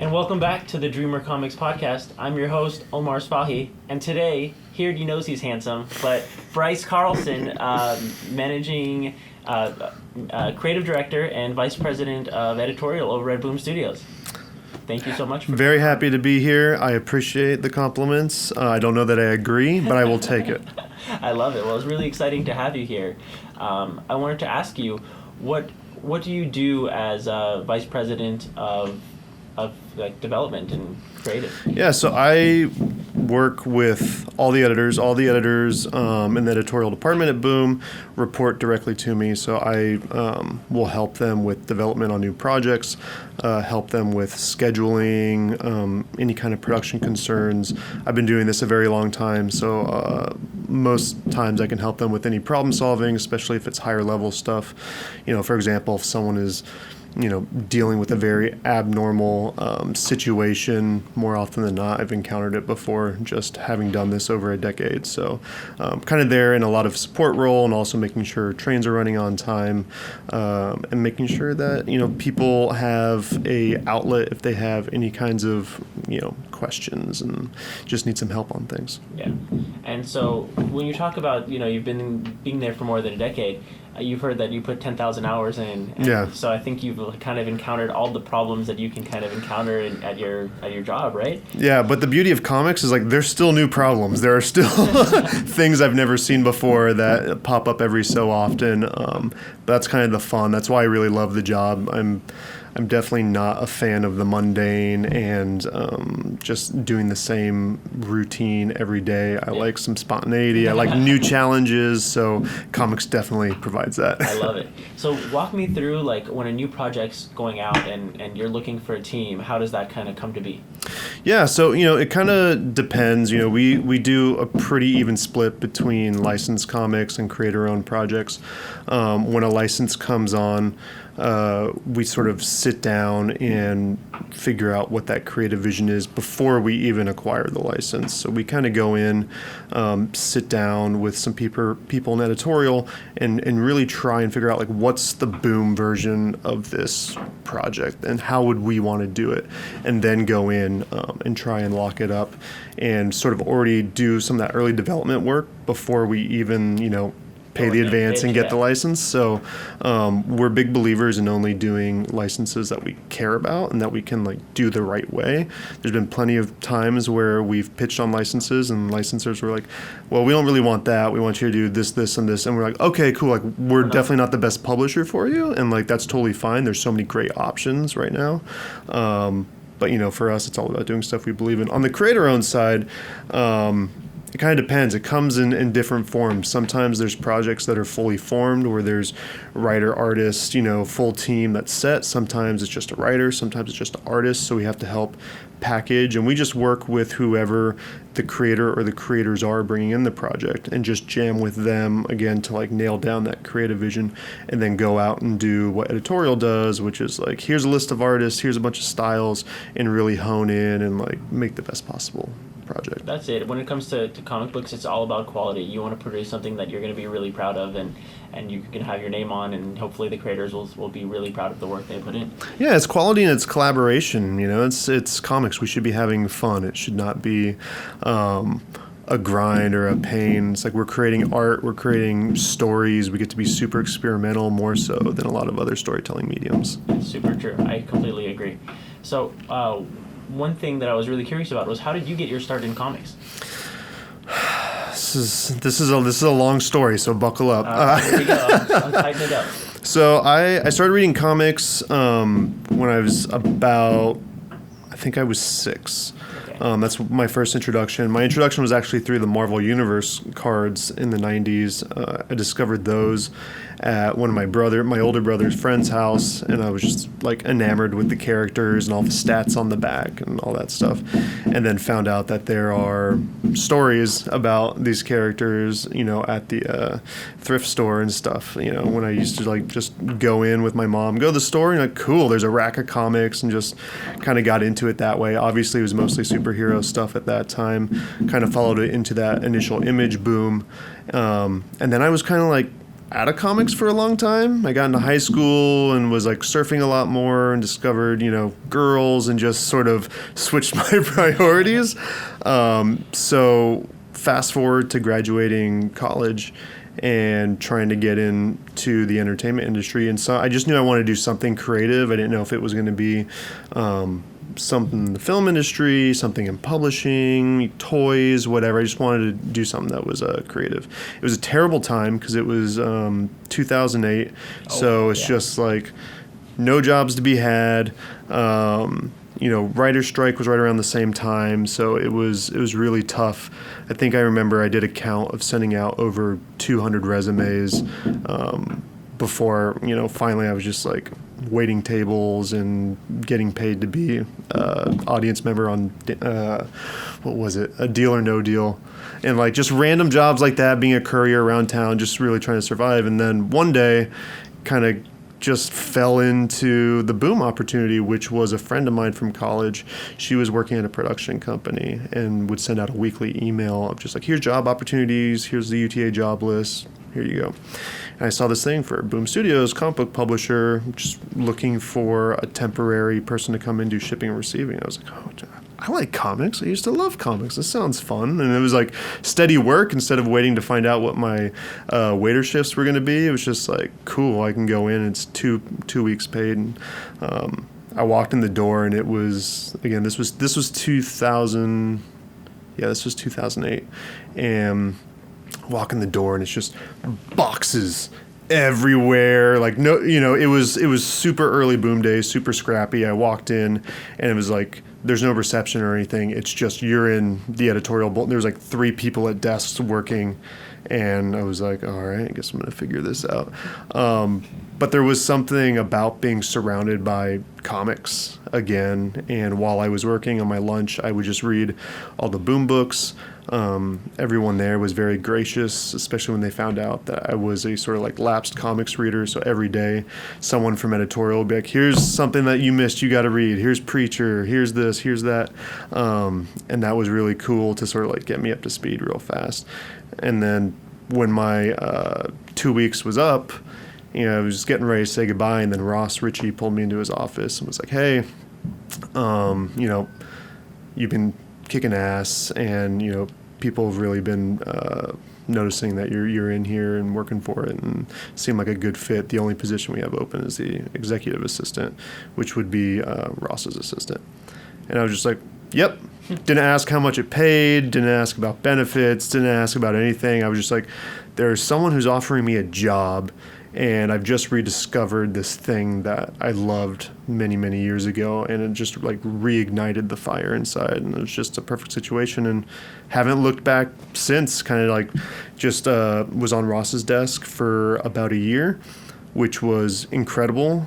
And welcome back to the Dreamer Comics podcast. I'm your host, Omar Spahi, and today, he knows he's handsome, but Bryce Carlson, managing creative director and vice president of editorial over at Boom Studios. Thank you so much. Very happy to be here. I appreciate the compliments. I don't know that I agree, but I will take it. I love it. Well, it's really exciting to have you here. I wanted to ask you, what do you do as vice president of like development and creative? Yeah, so I work with all the editors in the editorial department at Boom report directly to me. So I will help them with development on new projects, help them with scheduling, any kind of production concerns. I've been doing this a very long time, so most times I can help them with any problem solving, especially if it's higher level stuff. For example, if someone is dealing with a very abnormal situation, more often than not, I've encountered it before, just having done this over a decade. So kind of there in a lot of support role, and also making sure trains are running on time, and making sure that, people have a outlet if they have any kinds of, questions and just need some help on things. Yeah. And so when you talk about, you've been being there for more than a decade, you've heard that you put 10,000 hours in. And yeah. So I think you've kind of encountered all the problems that you can kind of encounter at your job, right? Yeah, but the beauty of comics is there's still new problems. There are still things I've never seen before that pop up every so often. That's kind of the fun. That's why I really love the job. I'm definitely not a fan of the mundane and just doing the same routine every day. I like some spontaneity. I like new challenges, so comics definitely provides that. I love it. So walk me through, when a new project's going out and you're looking for a team, how does that kind of come to be? Yeah, so, it kind of depends. We do a pretty even split between licensed comics and creator-owned projects. When a license comes on, we sort of sit down and figure out what that creative vision is before we even acquire the license. So we kind of go in, sit down with some people in editorial and really try and figure out what's the Boom version of this project and how would we want to do it, and then go in and try and lock it up and sort of already do some of that early development work before we even, pay the advance and get the license. So we're big believers in only doing licenses that we care about and that we can do the right way. There's been plenty of times where we've pitched on licenses and licensors were like, well, we don't really want that. We want you to do this, this, and this. And we're like, okay, cool. We're definitely not the best publisher for you. And that's totally fine. There's so many great options right now. But, for us, it's all about doing stuff we believe in. On the creator-owned side, it kind of depends. It comes in different forms. Sometimes there's projects that are fully formed where there's writer, artist, full team that's set. Sometimes it's just a writer. Sometimes it's just an artist. So we have to help package. And we just work with whoever the creator or the creators are bringing in the project and just jam with them, again, to nail down that creative vision and then go out and do what editorial does, which is here's a list of artists, here's a bunch of styles, and really hone in and make the best possible project. That's it. When it comes to comic books, it's all about quality. You want to produce something that you're going to be really proud of and you can have your name on, and hopefully the creators will be really proud of the work they put in. Yeah, it's quality and it's collaboration. It's comics. We should be having fun. It should not be a grind or a pain. It's we're creating art, we're creating stories. We get to be super experimental, more so than a lot of other storytelling mediums. Super true. I completely agree. So one thing that I was really curious about was, how did you get your start in comics? This is a long story, so buckle up. Here we go. I'm tightening it up. So I started reading comics when I was about, I think I was 6. Okay. That's my first introduction. My introduction was actually through the Marvel Universe cards in the 90s. I discovered those at one of my older brother's friend's house, and I was just enamored with the characters and all the stats on the back and all that stuff, and then found out that there are stories about these characters, at the thrift store and stuff. When I used to just go in with my mom, go to the store, and cool, there's a rack of comics, and just kind of got into it that way. Obviously, it was mostly superhero stuff at that time. Kind of followed it into that initial Image boom, and then I was kind of out of comics for a long time. I got into high school and was like surfing a lot more and discovered, girls and just sort of switched my priorities. So fast forward to graduating college and trying to get into the entertainment industry. And so I just knew I wanted to do something creative. I didn't know if it was going to be something in the film industry, something in publishing, toys, whatever. I just wanted to do something that was creative. It was a terrible time because it was 2008. So it's just like no jobs to be had. Writer's strike was right around the same time, so it was really tough. I think I remember I did a count of sending out over 200 resumes before, finally I was just like waiting tables and getting paid to be audience member on what was it, A Deal or No Deal, and like just random jobs like that, being a courier around town, just really trying to survive. And then one day, kind of just fell into the Boom opportunity, which was a friend of mine from college. She was working at a production company and would send out a weekly email of just like, here's job opportunities, here's the UTA job list, here you go. And I saw this thing for Boom Studios, comic book publisher, just looking for a temporary person to come in, do shipping and receiving. I was like, oh, I like comics. I used to love comics. This sounds fun. And it was like steady work instead of waiting to find out what my waiter shifts were going to be. It was just like, cool, I can go in. It's two weeks paid. And I walked in the door, and it was, again, this was 2000. Yeah, this was 2008. And walk in the door, and it's just boxes everywhere. Like, no, it was super early Boom days, super scrappy. I walked in, and it was like, there's no reception or anything. It's just you're in the editorial bulletin. There's like 3 people at desks working, and I was like, all right, I guess I'm going to figure this out. But there was something about being surrounded by comics again, and while I was working on my lunch, I would just read all the Boom books. Everyone there was very gracious, especially when they found out that I was a sort of like lapsed comics reader. So every day someone from editorial would be like, here's something that you missed, you got to read. Here's Preacher, here's this, here's that. And that was really cool to sort of like get me up to speed real fast. And then when my 2 weeks was up, I was just getting ready to say goodbye, and then Ross Ritchie pulled me into his office and was like, hey, you've been kicking ass, and people have really been noticing that you're in here and working for it, and seemed like a good fit. The only position we have open is the executive assistant, which would be Ross's assistant. And I was just like, yep. Didn't ask how much it paid, didn't ask about benefits, didn't ask about anything. I was just like, there's someone who's offering me a job, and I've just rediscovered this thing that I loved many, many years ago, and it just like reignited the fire inside, and it was just a perfect situation, and haven't looked back since. Kind of like just was on Ross's desk for about a year, which was incredible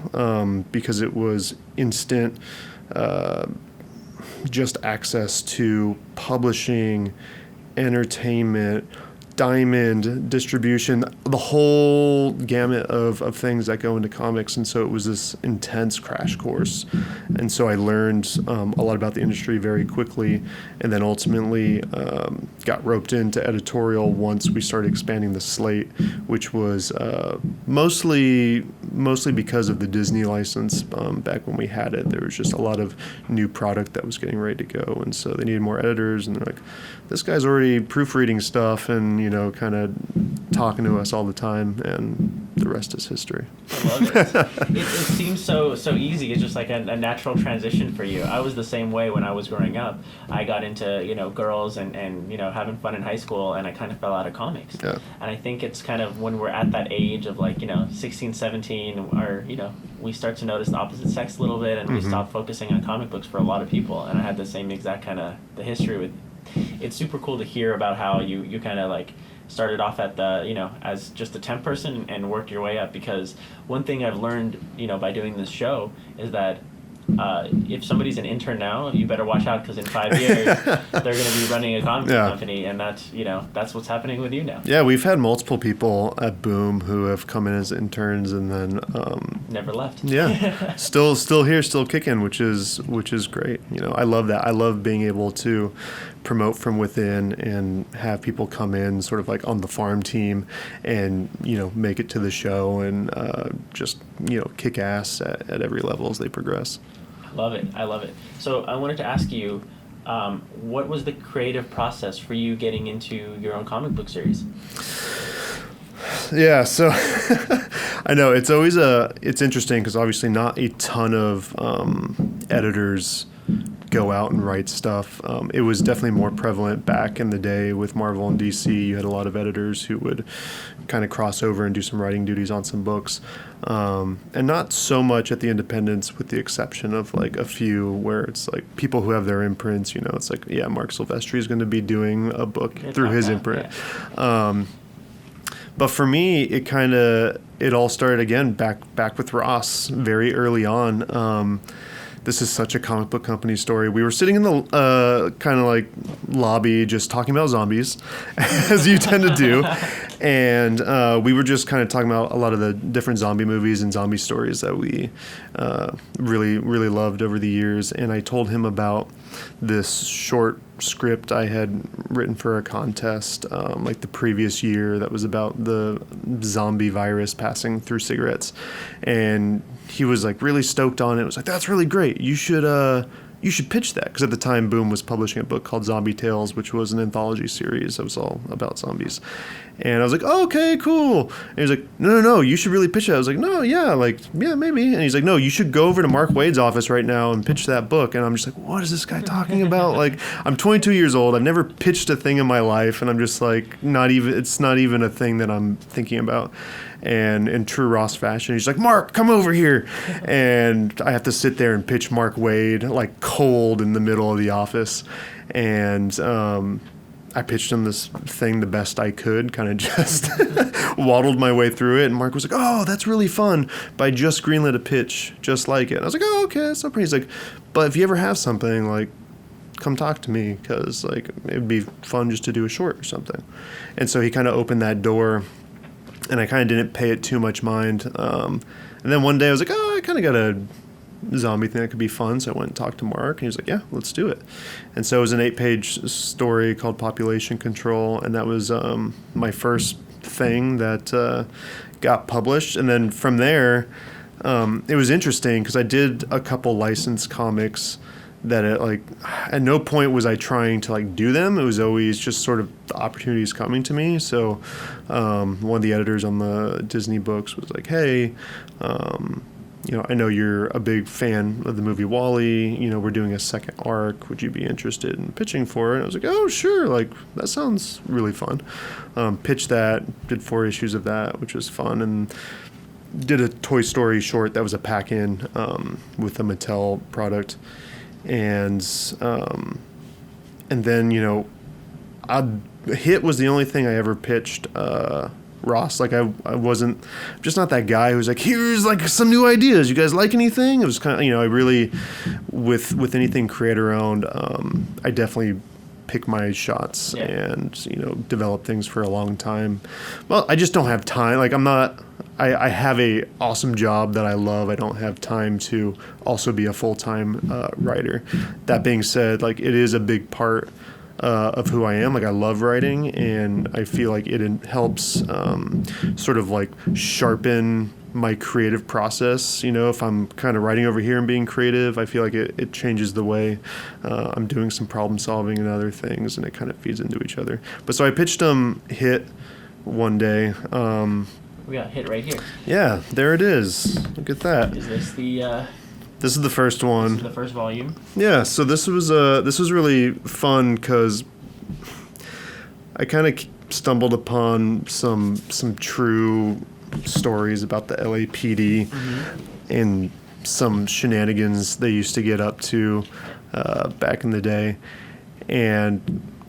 because it was instant just access to publishing, entertainment, diamond distribution, the whole gamut of things that go into comics. And so it was this intense crash course. And so I learned a lot about the industry very quickly, and then ultimately got roped into editorial once we started expanding the slate, which was mostly because of the Disney license. Back when we had it, there was just a lot of new product that was getting ready to go, and so they needed more editors, and they're like, this guy's already proofreading stuff and kind of talking to us all the time, and the rest is history. I love it. It seems so easy. It's just like a natural transition for you. I was the same way when I was growing up. I got into girls and having fun in high school, and I kind of fell out of comics. Yeah. And I think it's kind of when we're at that age of 16, 17, or we start to notice the opposite sex a little bit, and we stop focusing on comic books for a lot of people. And I had the same exact kind of the history with. It's super cool to hear about how you kind of started off at the as just a temp person and worked your way up, because one thing I've learned by doing this show is that if somebody's an intern now, you better watch out, because in 5 years they're going to be running a comic company, and that's what's happening with you now. Yeah, we've had multiple people at Boom who have come in as interns and then never left. Yeah, still here, still kicking, which is great. I love that. I love being able to promote from within and have people come in sort of like on the farm team and, make it to the show and just, kick ass at every level as they progress. I love it. So I wanted to ask you, what was the creative process for you getting into your own comic book series? Yeah, so I know it's always it's interesting because obviously not a ton of editors go out and write stuff. It was definitely more prevalent back in the day with Marvel and DC. You had a lot of editors who would kind of cross over and do some writing duties on some books. And not so much at the independents, with the exception of like a few where it's like people who have their imprints, it's like, yeah, Mark Silvestri is going to be doing a book through his imprint. Yeah. But for me, it all started again back with Ross very early on. This is such a comic book company story. We were sitting in the kind of like lobby just talking about zombies, as you tend to do. And we were just kind of talking about a lot of the different zombie movies and zombie stories that we really, really loved over the years. And I told him about this short script I had written for a contest like the previous year that was about the zombie virus passing through cigarettes. And he was like really stoked on it. It was like, that's really great. You should pitch that. Because at the time, Boom was publishing a book called Zombie Tales, which was an anthology series that was all about zombies. And I was like, oh, okay, cool. And he was like, no, you should really pitch it. I was like, no, yeah, maybe. And he's like, no, you should go over to Mark Waid's office right now and pitch that book. And I'm just like, what is this guy talking about? Like, I'm 22 years old. I've never pitched a thing in my life. And I'm just like, it's not even a thing that I'm thinking about. And in true Ross fashion, he's like, Mark, come over here. And I have to sit there and pitch Mark Waid, like cold in the middle of the office. And I pitched him this thing the best I could, kind of just waddled my way through it. And Mark was like, oh, that's really fun. But I just greenlit a pitch just like it. And I was like, oh, okay, that's so pretty. He's like, but if you ever have something, like, come talk to me, because like it'd be fun just to do a short or something. And so he kind of opened that door. And I kind of didn't pay it too much mind. And then one day I was like, oh, I kind of got a zombie thing that could be fun. So I went and talked to Mark. And he was like, yeah, let's do it. And so it was an 8-page story called Population Control. And that was my first thing that got published. And then from there, it was interesting because I did a couple licensed comics that at no point was I trying to like do them. It was always just sort of the opportunities coming to me. So one of the editors on the Disney books was like, hey, I know you're a big fan of the movie WALL-E. We're doing a second arc. Would you be interested in pitching for it? And I was like, oh, sure. Like, that sounds really fun. Pitched that, did 4 issues of that, which was fun. And did a Toy Story short that was a pack-in with a Mattel product. And then, Hit was the only thing I ever pitched Ross. Like, I'm just not that guy who's like, here's like some new ideas. You guys like anything? It was kind of, I really, with anything creator-owned, I definitely pick my shots and, develop things for a long time. Well, I just don't have time. Like, I have a awesome job that I love. I don't have time to also be a full-time writer. That being said, like, it is a big part of who I am. Like, I love writing, and I feel like it helps sort of like sharpen my creative process. If I'm kind of writing over here and being creative, I feel like it changes the way I'm doing some problem solving and other things, and it kind of feeds into each other. But so I pitched Hit one day. We got Hit right here. Yeah, there it is. Look at that. Is this the... This is the first one. This is the first volume. Yeah, so this was really fun because I kind of stumbled upon some true stories about the LAPD and some shenanigans they used to get up to back in the day, and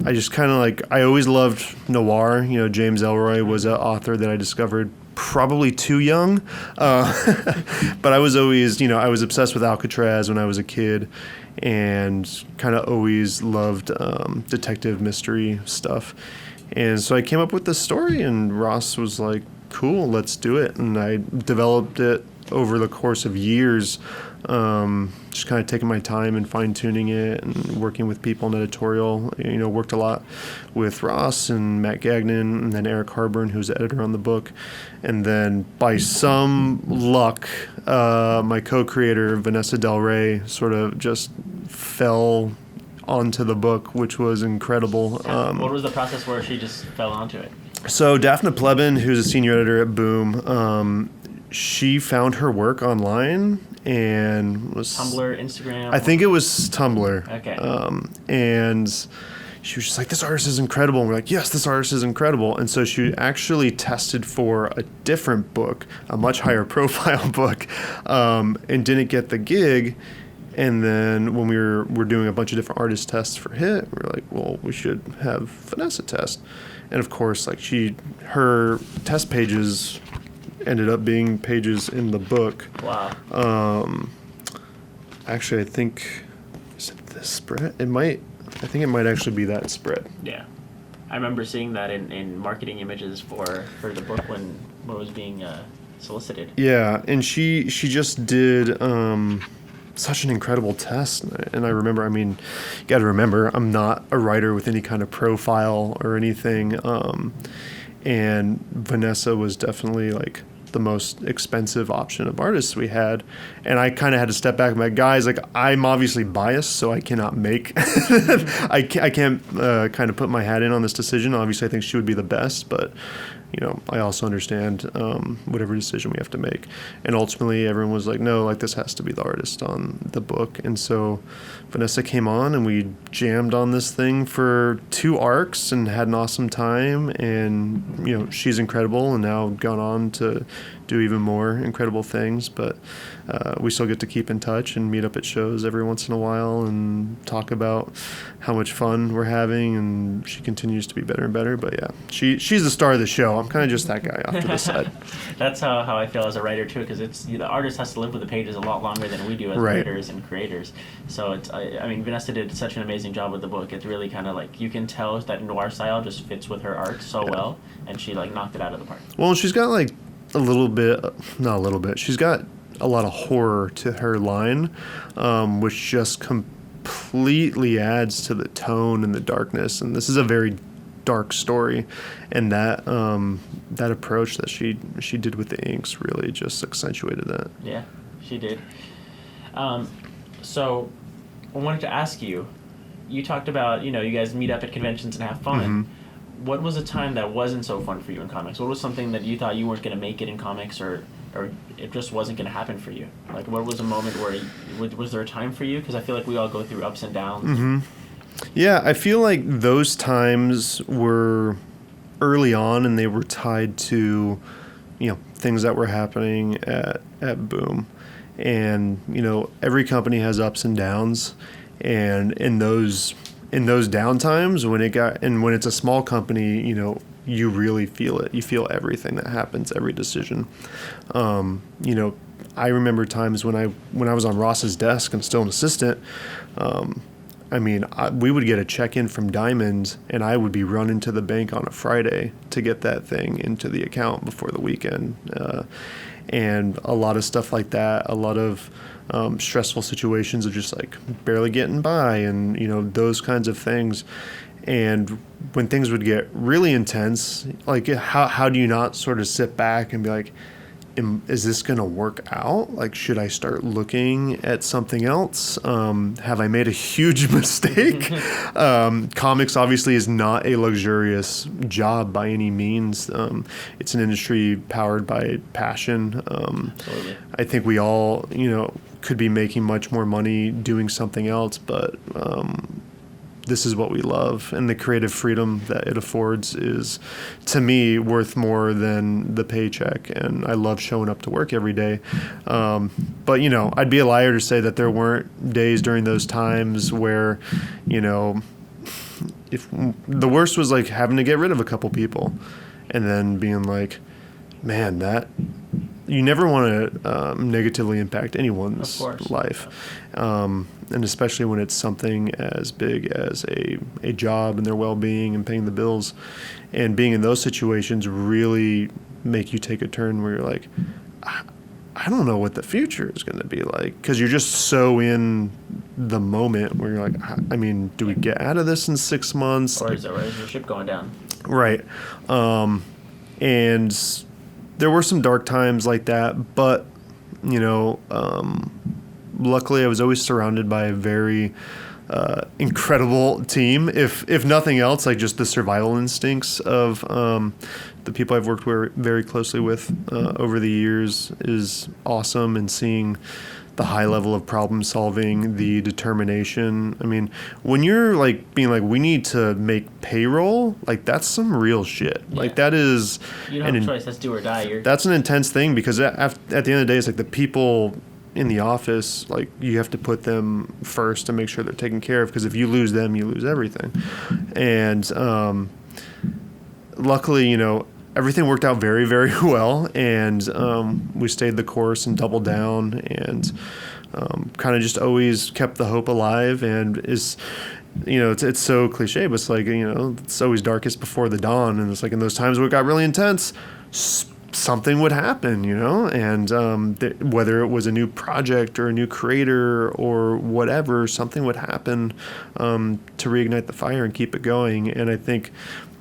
I just kind of I always loved noir. James Ellroy was an author that I discovered probably too young, but I was always, I was obsessed with Alcatraz when I was a kid, and kind of always loved detective mystery stuff. And so I came up with this story, and Ross was like, cool, let's do it. And I developed it over the course of years, just kind of taking my time and fine-tuning it and working with people in editorial. Worked a lot with Ross and Matt Gagnon and then Eric Harburn, who's the editor on the book. And then by some luck, my co-creator, Vanessa Del Rey, sort of just fell onto the book, which was incredible. What was the process where she just fell onto it? So Daphne Plebin, who's a senior editor at Boom, she found her work online and was... Tumblr, Instagram? I think it was Tumblr. Okay. And she was just like, this artist is incredible. And we're like, yes, this artist is incredible. And so she actually tested for a different book, a much higher profile book, and didn't get the gig. And then when we were doing a bunch of different artist tests for Hit, we were like, well, we should have Vanessa test. And of course, like her test pages ended up being pages in the book. Wow. Actually, I think, is it this spread? I think it might actually be that spread. Yeah. I remember seeing that in marketing images for the book when it was being solicited. Yeah, and she just did such an incredible test. And I remember, you got to remember, I'm not a writer with any kind of profile or anything. And Vanessa was definitely like the most expensive option of artists we had. And I kind of had to step back and be like, guys, like, I'm obviously biased, so I cannot make, I can't kind of put my hat in on this decision. Obviously, I think she would be the best, but I also understand whatever decision we have to make. And ultimately, everyone was like, no, like, this has to be the artist on the book. And so Vanessa came on, and we jammed on this thing for 2 arcs and had an awesome time. And, she's incredible and now gone on to do even more incredible things. But we still get to keep in touch and meet up at shows every once in a while and talk about how much fun we're having. And she continues to be better and better. But yeah, she's the star of the show. I'm kind of just that guy off to the side. That's how I feel as a writer too, because it's the artist has to live with the pages a lot longer than we do as writers and creators. So it's Vanessa did such an amazing job with the book. It's really kind of like you can tell that noir style just fits with her art so well, and she like knocked it out of the park. Well, she's got like she's got a lot of horror to her line, which just completely adds to the tone and the darkness. And this is a very dark story, and that approach that she did with the inks really just accentuated that. Yeah, she did. So I wanted to ask you talked about, you guys meet up at conventions and have fun. Mm-hmm. What was a time that wasn't so fun for you in comics? What was something that you thought you weren't going to make it in comics, or it just wasn't going to happen for you? Like, what was a moment where was there a time for you? Because I feel like we all go through ups and downs. Mm-hmm. Yeah, I feel like those times were early on, and they were tied to, things that were happening at Boom. And, every company has ups and downs. And in those down times, when it's a small company, you really feel it. You feel everything that happens, every decision. I remember times when I was on Ross's desk and still an assistant. We would get a check-in from Diamond, and I would be running to the bank on a Friday to get that thing into the account before the weekend. And a lot of stuff like that, a lot of stressful situations of just like barely getting by and, those kinds of things. And when things would get really intense, like how do you not sort of sit back and be like, is this going to work out? Like, should I start looking at something else? Have I made a huge mistake? Comics obviously is not a luxurious job by any means. It's an industry powered by passion. Absolutely. I think we all, could be making much more money doing something else, but this is what we love, and the creative freedom that it affords is, to me, worth more than the paycheck. And I love showing up to work every day. But I'd be a liar to say that there weren't days during those times where, if the worst was like having to get rid of a couple people, and then being like, man, that you never want to negatively impact anyone's life. And especially when it's something as big as a job and their well-being and paying the bills. And being in those situations really make you take a turn where you're like, I don't know what the future is going to be like, because you're just so in the moment where you're like, I mean, do we get out of this in 6 months? Or is your ship going down? Right. And there were some dark times like that, but, you know, luckily I was always surrounded by a very incredible team. If nothing else, like just the survival instincts of the people I've worked very closely with over the years is awesome, and seeing the high level of problem solving, the determination. I mean, when you're like being like, we need to make payroll, like that's some real shit. Yeah. Like that is, you don't have a choice. That's do or die. That's an intense thing, because at the end of the day, it's like the people in the office, like you have to put them first to make sure they're taken care of, because if you lose them, you lose everything. And luckily, you know, everything worked out very, very well, and we stayed the course and doubled down, and kind of just always kept the hope alive. And is, you know, it's so cliche, but it's like, you know, it's always darkest before the dawn, and it's like in those times where it got really intense, something would happen, you know, and whether it was a new project or a new creator or whatever, something would happen to reignite the fire and keep it going. And I think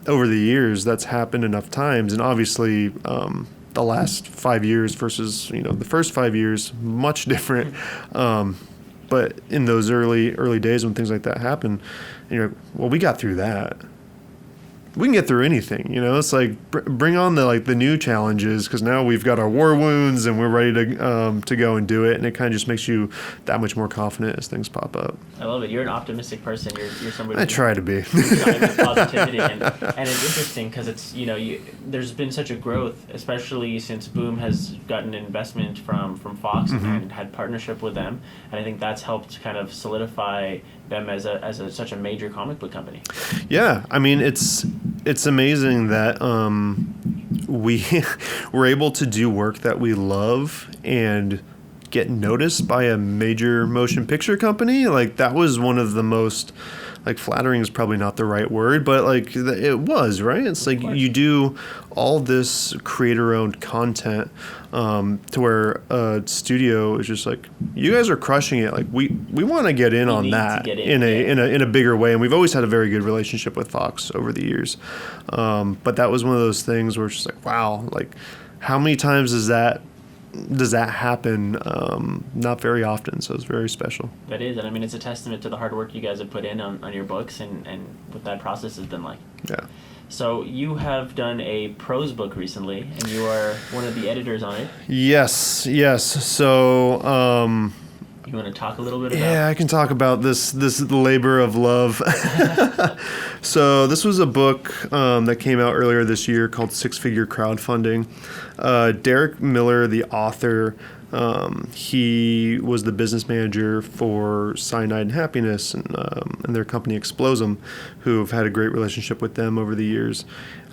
over the years that's happened enough times, and obviously the last 5 years versus, you know, the first 5 years, much different. But in those early days when things like that happen, you know, well, we got through that. We can get through anything, you know. It's like bring on the new challenges, because now we've got our war wounds and we're ready to go and do it, and it kind of just makes you that much more confident as things pop up. I love it. You're an optimistic person. You're somebody. I try to be. Positivity, and it's interesting because it's, you know, there's been such a growth, especially since Boom has gotten investment from Fox and had partnership with them, and I think that's helped kind of solidify them as such a major comic book company. Yeah, I mean, it's amazing that we're able to do work that we love and get noticed by a major motion picture company. Like that was one of the most, like, flattering is probably not the right word, but like it was, right? It's like you do all this creator-owned content to where a studio is just like, you guys are crushing it. Like we want to get in on that in a bigger way. And we've always had a very good relationship with Fox over the years. But that was one of those things where it's just like, wow, like how many times does that happen? Not very often, so it's very special. That is, and I mean, it's a testament to the hard work you guys have put in on your books and what that process has been like. Yeah. So you have done a prose book recently, and you are one of the editors on it. Yes. So you want to talk a little bit about? Yeah, I can talk about this labor of love. So this was a book that came out earlier this year called Six Figure Crowdfunding. Derek Miller, the author, he was the business manager for Cyanide and Happiness and their company Explosum, who've had a great relationship with them over the years.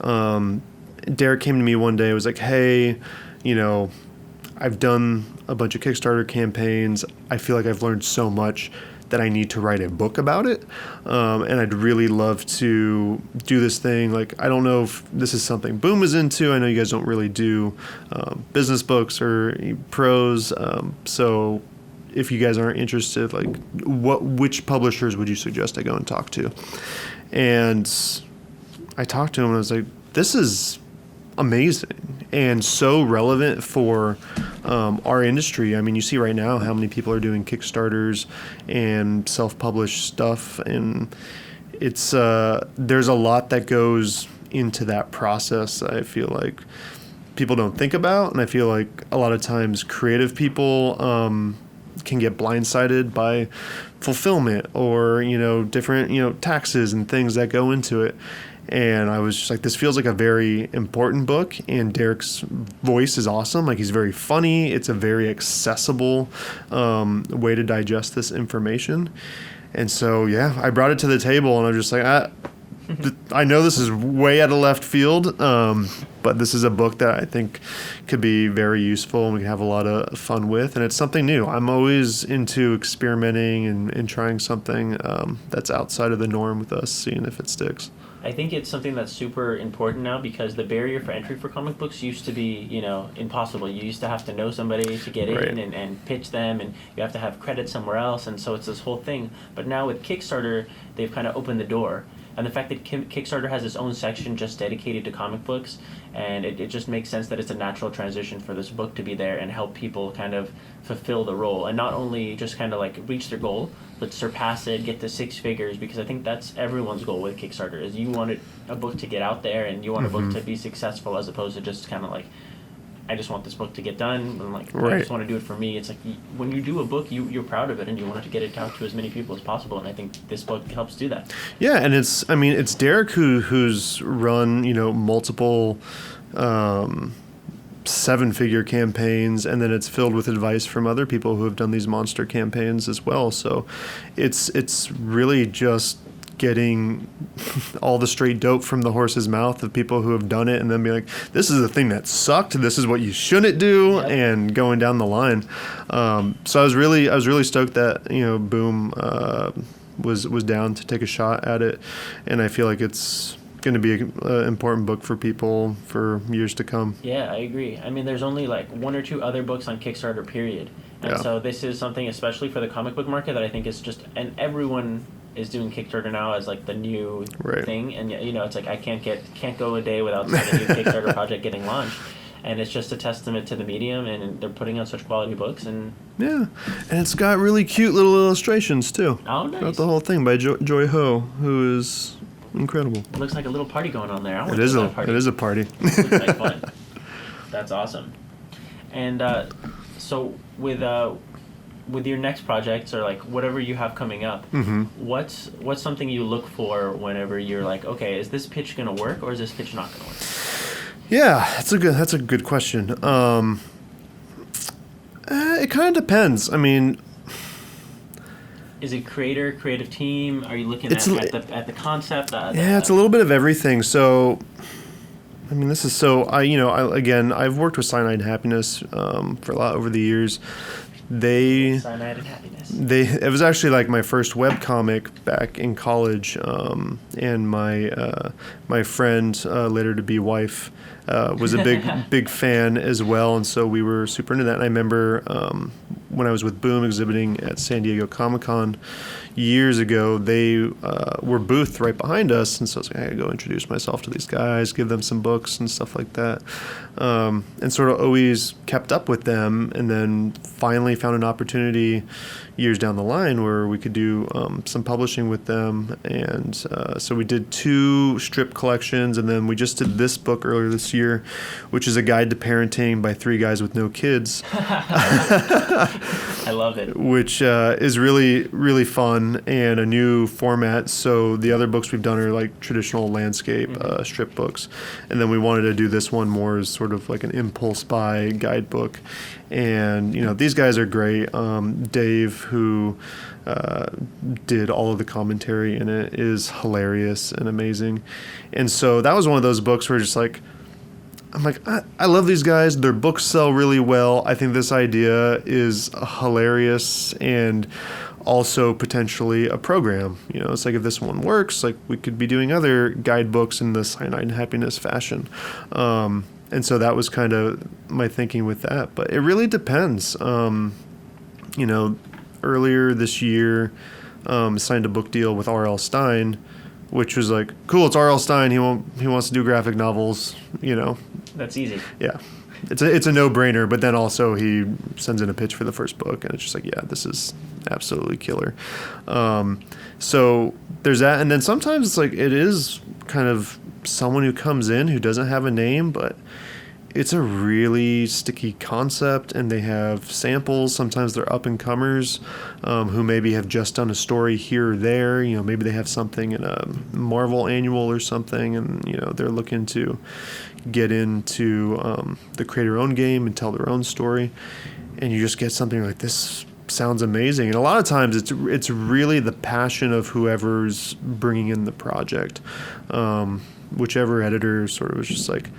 Derek came to me one day and was like, hey, you know, I've done a bunch of Kickstarter campaigns. I feel like I've learned so much that I need to write a book about it. And I'd really love to do this thing. Like, I don't know if this is something Boom is into. I know you guys don't really do business books or prose. So if you guys aren't interested, like, which publishers would you suggest I go and talk to? And I talked to him and I was like, this is amazing and so relevant for our industry. I mean, you see right now how many people are doing Kickstarters and self-published stuff, and it's there's a lot that goes into that process. I feel like people don't think about, and I feel like a lot of times creative people can get blindsided by fulfillment or, you know, different, you know, taxes and things that go into it. And I was just like, this feels like a very important book, and Derek's voice is awesome. Like, he's very funny. It's a very accessible way to digest this information. And so, yeah, I brought it to the table, and I'm just like, I know this is way out of left field, but this is a book that I think could be very useful and we can have a lot of fun with. And it's something new. I'm always into experimenting and trying something that's outside of the norm with us, seeing if it sticks. I think it's something that's super important now because the barrier for entry for comic books used to be, impossible. You used to have to know somebody to get Right. in and pitch them, and you have to have credit somewhere else, and so it's this whole thing. But now with Kickstarter, they've kind of opened the door. And the fact that Kickstarter has its own section just dedicated to comic books, and it just makes sense that it's a natural transition for this book to be there and help people kind of fulfill the role. And not only just kind of like reach their goal, but surpass it, get to 6 figures, because I think that's everyone's goal with Kickstarter, is you want a book to get out there and you want a book to be successful as opposed to just kind of like, I just want this book to get done, and like, I just want to do it for me. It's like, when you do a book, you're proud of it, and you want to get it out to as many people as possible, and I think this book helps do that. Yeah, and it's Derek who's run, multiple 7-figure campaigns, and then it's filled with advice from other people who have done these monster campaigns as well. So it's really just getting all the straight dope from the horse's mouth of people who have done it, and then be like, this is the thing that sucked, this is what you shouldn't do, and going down the line. So I was really stoked that Boom was down to take a shot at it, and I feel like it's going to be an important book for people for years to come. Yeah, I agree. I mean, there's only like 1 or 2 other books on Kickstarter, period. And so this is something, especially for the comic book market, that I think is just, and everyone is doing Kickstarter now as like the new thing, and it's like I can't go a day without seeing a new Kickstarter project getting launched, and it's just a testament to the medium, and they're putting out such quality books. And and it's got really cute little illustrations too. Oh, nice! Throughout the whole thing by Joy Ho, who is incredible. It looks like a little party going on there. It is a party. It looks like fun. That's awesome. And so with your next projects, or like whatever you have coming up, what's something you look for whenever you're like, okay, is this pitch gonna work or is this pitch not gonna work? Yeah, that's a good question. It kind of depends. I mean, is it creative team? Are you looking at the concept? It's a little bit of everything. So, I mean, this is I've worked with Cyanide and Happiness for a lot over the years. Cyanide and Happiness. It was actually like my first webcomic back in college, and my friend, later to be wife, was a big fan as well, and so we were super into that. And I remember when I was with Boom exhibiting at San Diego Comic-Con years ago, they were boothed right behind us, and so I was like, I gotta go introduce myself to these guys, give them some books and stuff like that, and sort of always kept up with them, and then finally found an opportunity years down the line where we could do some publishing with them, and so we did 2 strip collections, and then we just did this book earlier this year, which is a guide to parenting by 3 guys with no kids. I love it. Which is really, really fun and a new format. So the other books we've done are like traditional landscape strip books, and then we wanted to do this one more as sort of like an impulse buy guidebook. And these guys are great. Dave, who did all of the commentary in it, is hilarious and amazing. And so that was one of those books where just like, I'm like, I love these guys. Their books sell really well. I think this idea is hilarious and also potentially a program. It's like if this one works, like we could be doing other guidebooks in the Cyanide and Happiness fashion. And so that was kind of my thinking with that. But it really depends. Earlier this year, signed a book deal with R.L. Stine, which was like, cool, it's R.L. Stine. He wants to do graphic novels, That's easy. Yeah. It's a no-brainer, but then also he sends in a pitch for the first book, and it's just like, yeah, this is absolutely killer. So there's that, and then sometimes it's like it is kind of someone who comes in who doesn't have a name, but it's a really sticky concept, and they have samples. Sometimes they're up-and-comers who maybe have just done a story here or there. Maybe they have something in a Marvel annual or something, and they're looking to get into the creator-owned game and tell their own story, and you just get something like this. Sounds amazing. And a lot of times it's really the passion of whoever's bringing in the project. Whichever editor sort of was just like,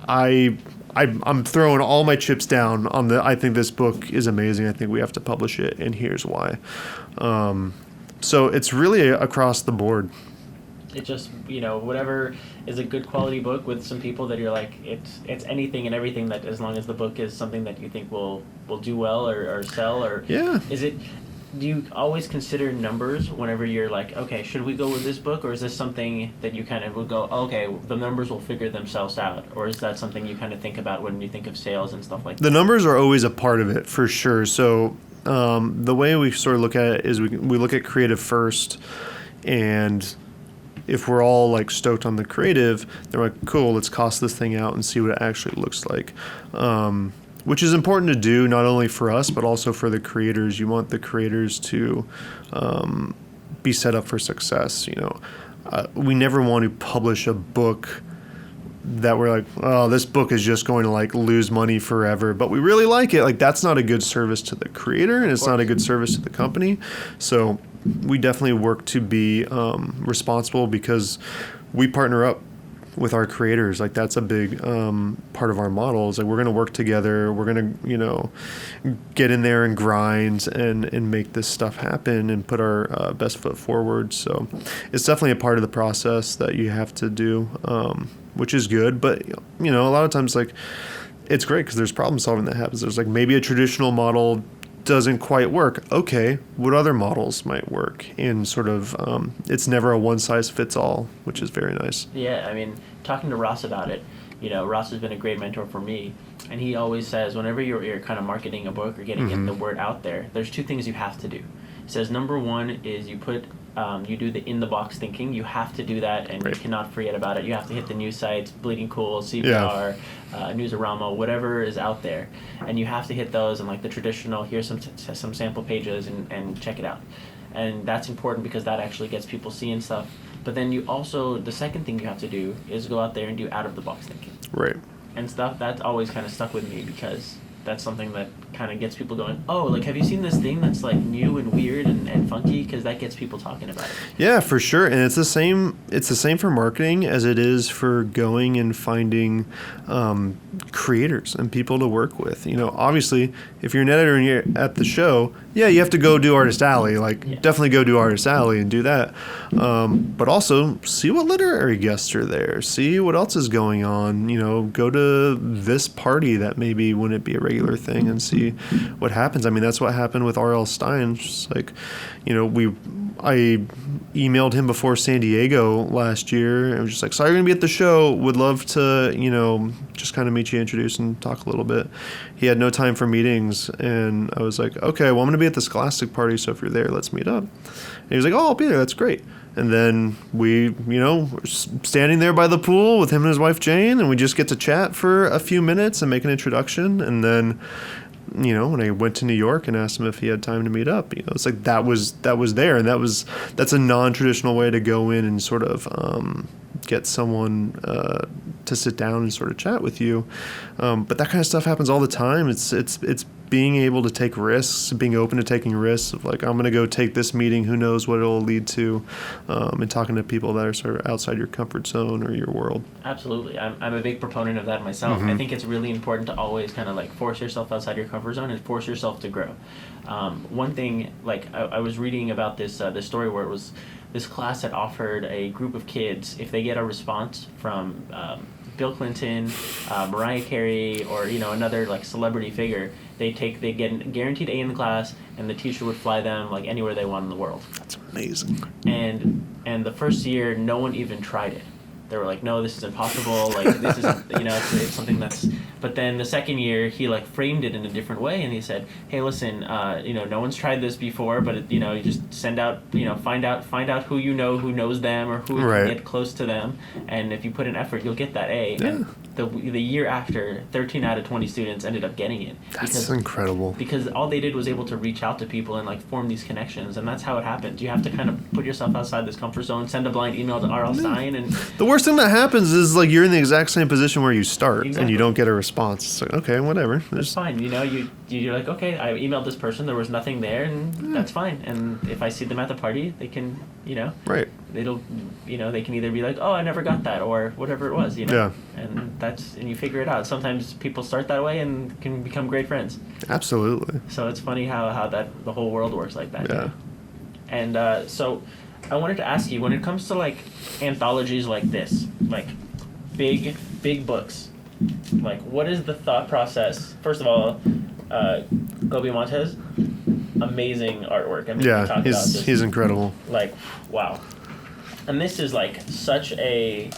I'm throwing all my chips down on I think this book is amazing. I think we have to publish it, and here's why. So it's really across the board. It just, whatever is a good quality book with some people that you're like, it's anything and everything that, as long as the book is something that you think will do well or sell, or Yeah. do you always consider numbers whenever you're like, okay, should we go with this book, or is this something that you kind of would go, okay, the numbers will figure themselves out, or is that something you kind of think about when you think of sales and stuff like that? The numbers are always a part of it, for sure. So the way we sort of look at it is we look at creative first, and if we're all like stoked on the creative, they're like, cool, let's cost this thing out and see what it actually looks like. Which is important to do, not only for us, but also for the creators. You want the creators to be set up for success. We never want to publish a book that we're like, oh, this book is just going to like lose money forever, but we really like it. Like, that's not a good service to the creator, and it's not a good service to the company. So we definitely work to be responsible, because we partner up with our creators. Like, that's a big part of our model. Is like, we're going to work together. We're going to, get in there and grind and make this stuff happen and put our best foot forward. So it's definitely a part of the process that you have to do, which is good. But, a lot of times, like, it's great because there's problem solving that happens. There's like, maybe a traditional model doesn't quite work. Okay, what other models might work? And sort of, it's never a one size fits all, which is very nice. Yeah, I mean, talking to Ross about it, Ross has been a great mentor for me, and he always says whenever you're kind of marketing a book or getting the word out there, there's two things you have to do. He says number one is you do the in the box thinking. You have to do that, and Right. you cannot forget about it. You have to hit the news sites, Bleeding Cool, CBR, Newsarama, whatever is out there, and you have to hit those and like the traditional. Here's some sample pages and check it out, and that's important because that actually gets people seeing stuff. But then the second thing you have to do is go out there and do out of the box thinking. Right. And stuff that's always kind of stuck with me because that's something that kind of gets people going, oh, like, have you seen this thing that's like new and weird and funky? Because that gets people talking about it. Yeah, for sure. And it's the same for marketing as it is for going and finding creators and people to work with. Obviously, if you're an editor and you're at the show, yeah, you have to go do Artist Alley. Definitely go do Artist Alley and do that. But also see what literary guests are there. See what else is going on. Go to this party that maybe wouldn't be a regular thing and see what happens. I mean, that's what happened with R.L. Stine. Just like, I emailed him before San Diego last year, and was just like, sorry, you're going to be at the show. Would love to, just kind of meet you, introduce, and talk a little bit. He had no time for meetings, and I was like, okay, well, I'm going to be at the Scholastic party, so if you're there, let's meet up. And he was like, oh, I'll be there. That's great. And then we, were standing there by the pool with him and his wife, Jane, and we just get to chat for a few minutes and make an introduction. And then, when I went to New York and asked him if he had time to meet up, it's like that was there. And that's a non-traditional way to go in and sort of get someone to sit down and sort of chat with you. But that kind of stuff happens all the time. It's being able to take risks, being open to taking risks of like, I'm going to go take this meeting, who knows what it'll lead to, and talking to people that are sort of outside your comfort zone or your world. Absolutely. I'm a big proponent of that myself. I think it's really important to always kind of like force yourself outside your comfort zone and force yourself to grow. One thing, like I was reading about this story where it was this class that offered a group of kids, if they get a response from Bill Clinton, Mariah Carey, or another like celebrity figure, they get a guaranteed A in the class, and the teacher would fly them like anywhere they want in the world. That's amazing. And the first year, no one even tried it. They were like, no, this is impossible. Like, this isn't, it's something that's. But then the second year, he like framed it in a different way, and he said, hey, listen, no one's tried this before, but you just send out, find out who who knows them, or who can get close to them, and if you put in effort, you'll get that A. Yeah. And the year after, 13 out of 20 students ended up getting it. That's incredible. Because all they did was able to reach out to people and like form these connections, and that's how it happens. You have to kind of put yourself outside this comfort zone, send a blind email to R.L. Stine, and the worst thing that happens is like you're in the exact same position where you start. Exactly. And you don't get a response. It's like, okay, whatever. That's fine. You're like, okay, I emailed this person, there was nothing there, and that's fine. And if I see them at the party, they can, right. It'll, they can either be like, oh, I never got that, or whatever it was, Yeah. And you figure it out. Sometimes people start that way and can become great friends. Absolutely. So it's funny how the whole world works like that. Yeah. And so I wanted to ask you, when it comes to like anthologies like this, like big books, like what is the thought process? First of all, Gobi Montez, amazing artwork. I mean, we talked about this, he's incredible. like, wow. And this is like such a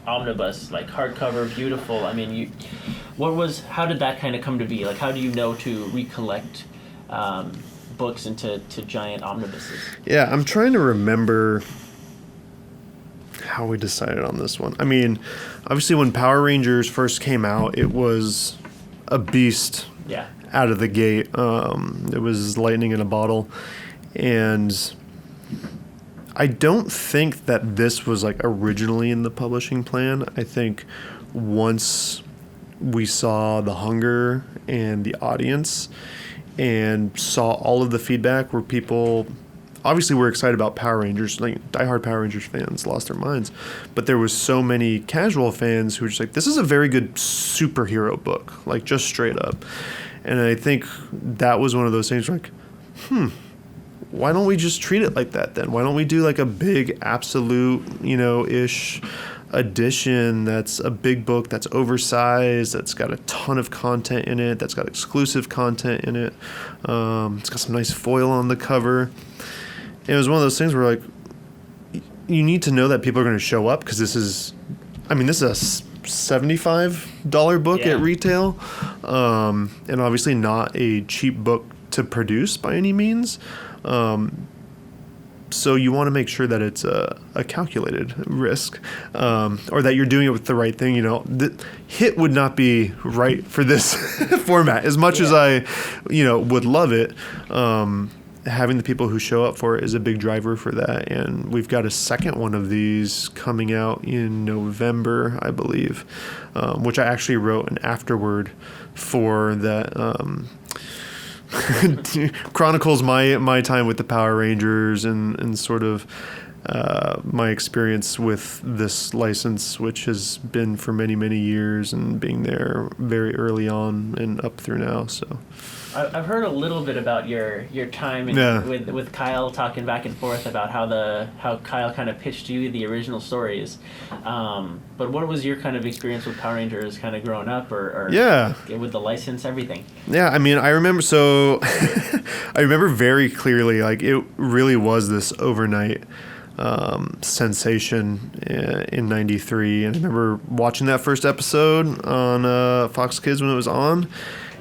omnibus, like hardcover, beautiful. I mean, how did that kind of come to be? Like, how do you know to recollect books into giant omnibuses? Yeah, I'm trying to remember how we decided on this one. I mean, obviously when Power Rangers first came out, it was a beast. Yeah. Out of the gate. It was lightning in a bottle. And I don't think that this was like originally in the publishing plan. I think once we saw the hunger and the audience and saw all of the feedback where people obviously were excited about Power Rangers, like diehard Power Rangers fans lost their minds, but there was so many casual fans who were just like, this is a very good superhero book, like just straight up. And I think that was one of those things like, why don't we just treat it like that then? Why don't we do like a big absolute, ish edition that's a big book that's oversized, that's got a ton of content in it, that's got exclusive content in it. It's got some nice foil on the cover. And it was one of those things where like, you need to know that people are going to show up because this is a $75 book at retail, and obviously not a cheap book to produce by any means. So you want to make sure that it's a calculated risk, or that you're doing it with the right thing. The hit would not be right for this format as much as I, would love it. Having the people who show up for it is a big driver for that. And we've got a second one of these coming out in November, I believe, which I actually wrote an afterword for that. Chronicles my time with the Power Rangers and sort of my experience with this license, which has been for many, many years and being there very early on and up through now. So I've heard a little bit about your time with Kyle, talking back and forth about how Kyle kind of pitched you the original stories. But what was your kind of experience with Power Rangers kind of growing up or with the license, everything? Yeah, I mean, I remember I remember very clearly, like it really was this overnight sensation in '93. And I remember watching that first episode on Fox Kids when it was on.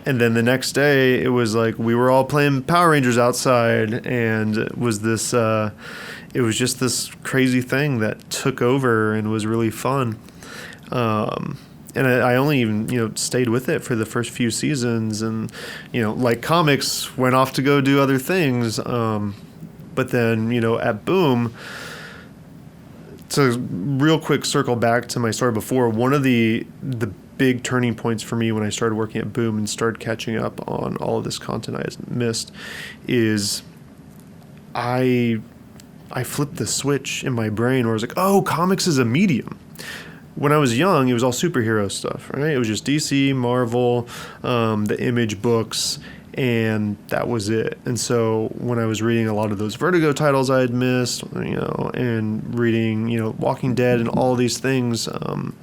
And then the next day, it was like we were all playing Power Rangers outside, and it was this. It was just this crazy thing that took over and was really fun. And I only even stayed with it for the first few seasons, and like comics, went off to go do other things. But then at Boom. To real quick circle back to my story before, one of the big turning points for me when I started working at Boom and started catching up on all of this content I had missed is I flipped the switch in my brain where I was like, oh, comics is a medium. When I was young, it was all superhero stuff, right? It was just DC, Marvel, the Image books, and that was it. And so when I was reading a lot of those Vertigo titles I had missed, and reading, Walking Dead and all these things, and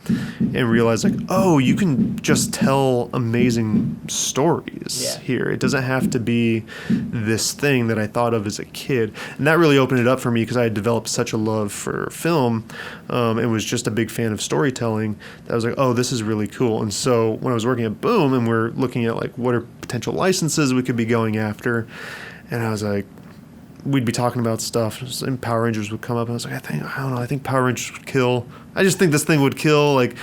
realized like, oh, you can just tell amazing stories here. It doesn't have to be this thing that I thought of as a kid. And that really opened it up for me because I had developed such a love for film, and was just a big fan of storytelling that I was like, oh, this is really cool. And so when I was working at Boom and we're looking at like what are potential licenses we could be going after, and I was like, we'd be talking about stuff and Power Rangers would come up, and I was like, I think Power Rangers would kill. I just think this thing would kill. Like,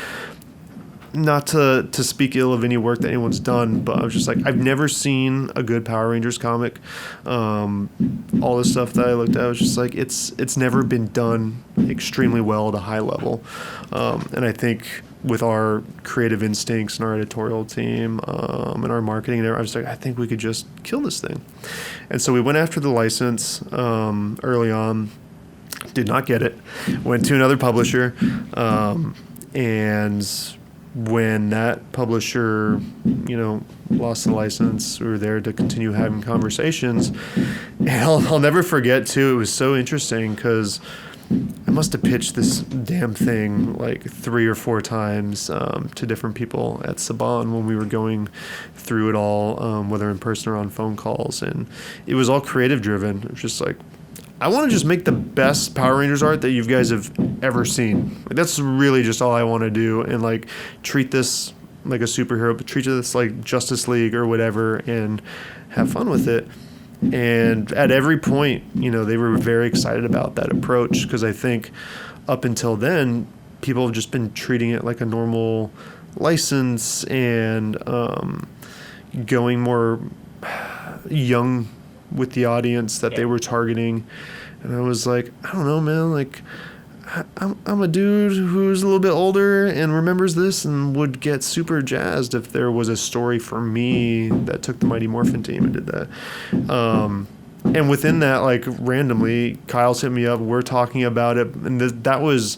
not to speak ill of any work that anyone's done, but I was just like, I've never seen a good Power Rangers comic. All the stuff that I looked at, I was just like, it's never been done extremely well at a high level. And I think with our creative instincts and our editorial team, and our marketing, and I was like, I think we could just kill this thing. And so we went after the license early on, did not get it, went to another publisher, and when that publisher, lost the license, we were there to continue having conversations. And I'll never forget, too, it was so interesting because I must have pitched this damn thing like 3 or 4 times to different people at Saban when we were going through it all, whether in person or on phone calls. And it was all creative driven. It was just like, I want to just make the best Power Rangers art that you guys have ever seen. Like, that's really just all I want to do. And like treat this like a superhero, but treat this like Justice League or whatever and have fun with it. And at every point, they were very excited about that approach because I think up until then, people have just been treating it like a normal license and going more young with the audience that they were targeting. And I was like, I don't know, man, like I'm a dude who's a little bit older and remembers this and would get super jazzed if there was a story for me that took the Mighty Morphin team and did that. And within that, like randomly, Kyle's hit me up, we're talking about it, and that was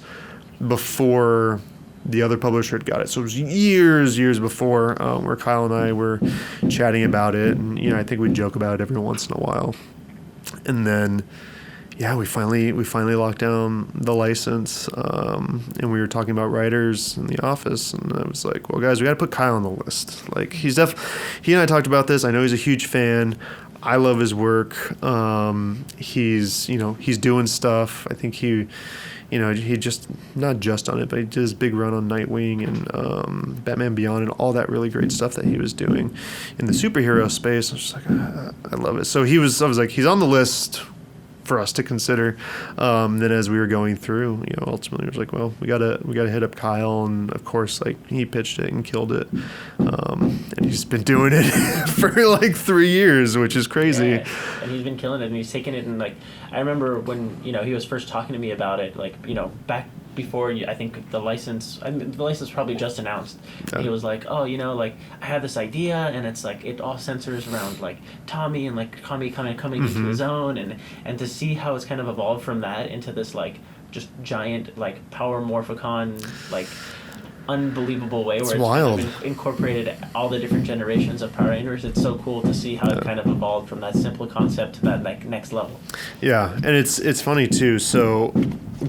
before the other publisher had got it. So it was years before where Kyle and I were chatting about it. And, I think we joke about it every once in a while. And then, we finally locked down the license. And we were talking about writers in the office. And I was like, well, guys, we got to put Kyle on the list. Like, he and I talked about this. I know he's a huge fan. I love his work. He's doing stuff. I think he just, not just on it, but he did his big run on Nightwing and Batman Beyond and all that really great stuff that he was doing in the superhero space. I was just like, I love it. So I was like, he's on the list for us to consider. Then as we were going through, ultimately it was like, well, we gotta hit up Kyle, and of course, like, he pitched it and killed it. And he's been doing it for like 3 years, which is crazy. Yeah, and he's been killing it, and he's taken it, and like, I remember when, he was first talking to me about it, like, back before, I think the license probably just announced. Yeah. He was like, oh, like, I had this idea, and it's like, it all centers around like Tommy and like Tommy coming into his own, and to see how it's kind of evolved from that into this like just giant like Power Morphicon like unbelievable way where it's wild. Kind of incorporated all the different generations of Power Rangers. It's so cool to see how it kind of evolved from that simple concept to that next level. Yeah, and it's funny too. So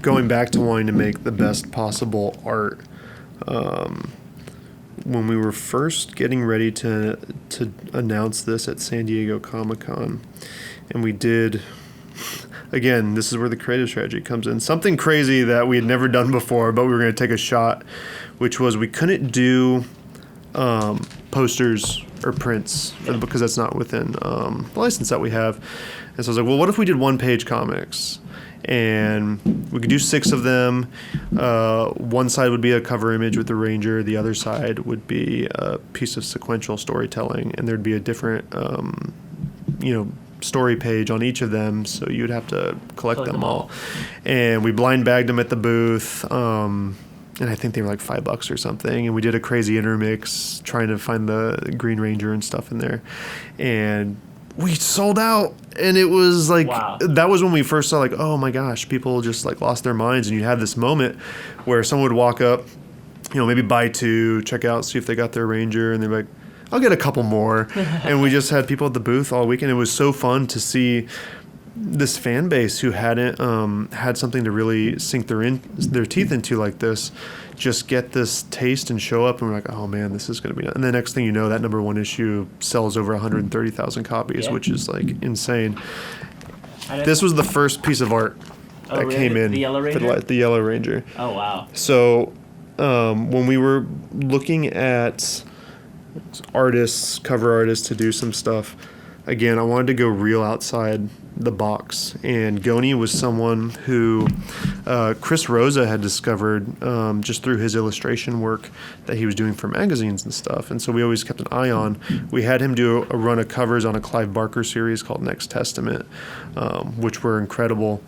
going back to wanting to make the best possible art, when we were first getting ready to announce this at San Diego Comic-Con, and we did, again, this is where the creative strategy comes in. Something crazy that we had never done before, but we were going to take a shot, which was we couldn't do posters or prints for because that's not within the license that we have. And so I was like, well, what if we did one-page comics? And we could do 6 of them. One side would be a cover image with the Ranger. The other side would be a piece of sequential storytelling, and there'd be a different, story page on each of them. So you'd have to collect them all. And we blind bagged them at the booth. And I think they were like $5 or something. And we did a crazy intermix trying to find the Green Ranger and stuff in there. And we sold out. And it was like, wow. That was when we first saw like, oh my gosh, people just like lost their minds. And you had this moment where someone would walk up, maybe buy 2, check out, see if they got their Ranger. And they'd be like, I'll get a couple more. And we just had people at the booth all weekend. It was so fun to see this fan base who hadn't had something to really sink their teeth into like this, just get this taste and show up, and we're like, oh man, this is going to be. And the next thing you know, that number 1 issue sells over 130,000 copies, which is like insane. This was the first piece of art that came in. The Yellow Ranger? The Yellow Ranger. Oh wow. So when we were looking at cover artists to do some stuff, again, I wanted to go real outside the box. And Goni was someone who Chris Rosa had discovered just through his illustration work that he was doing for magazines and stuff. And so we always kept an eye on. We had him do a run of covers on a Clive Barker series called Next Testament, which were incredible.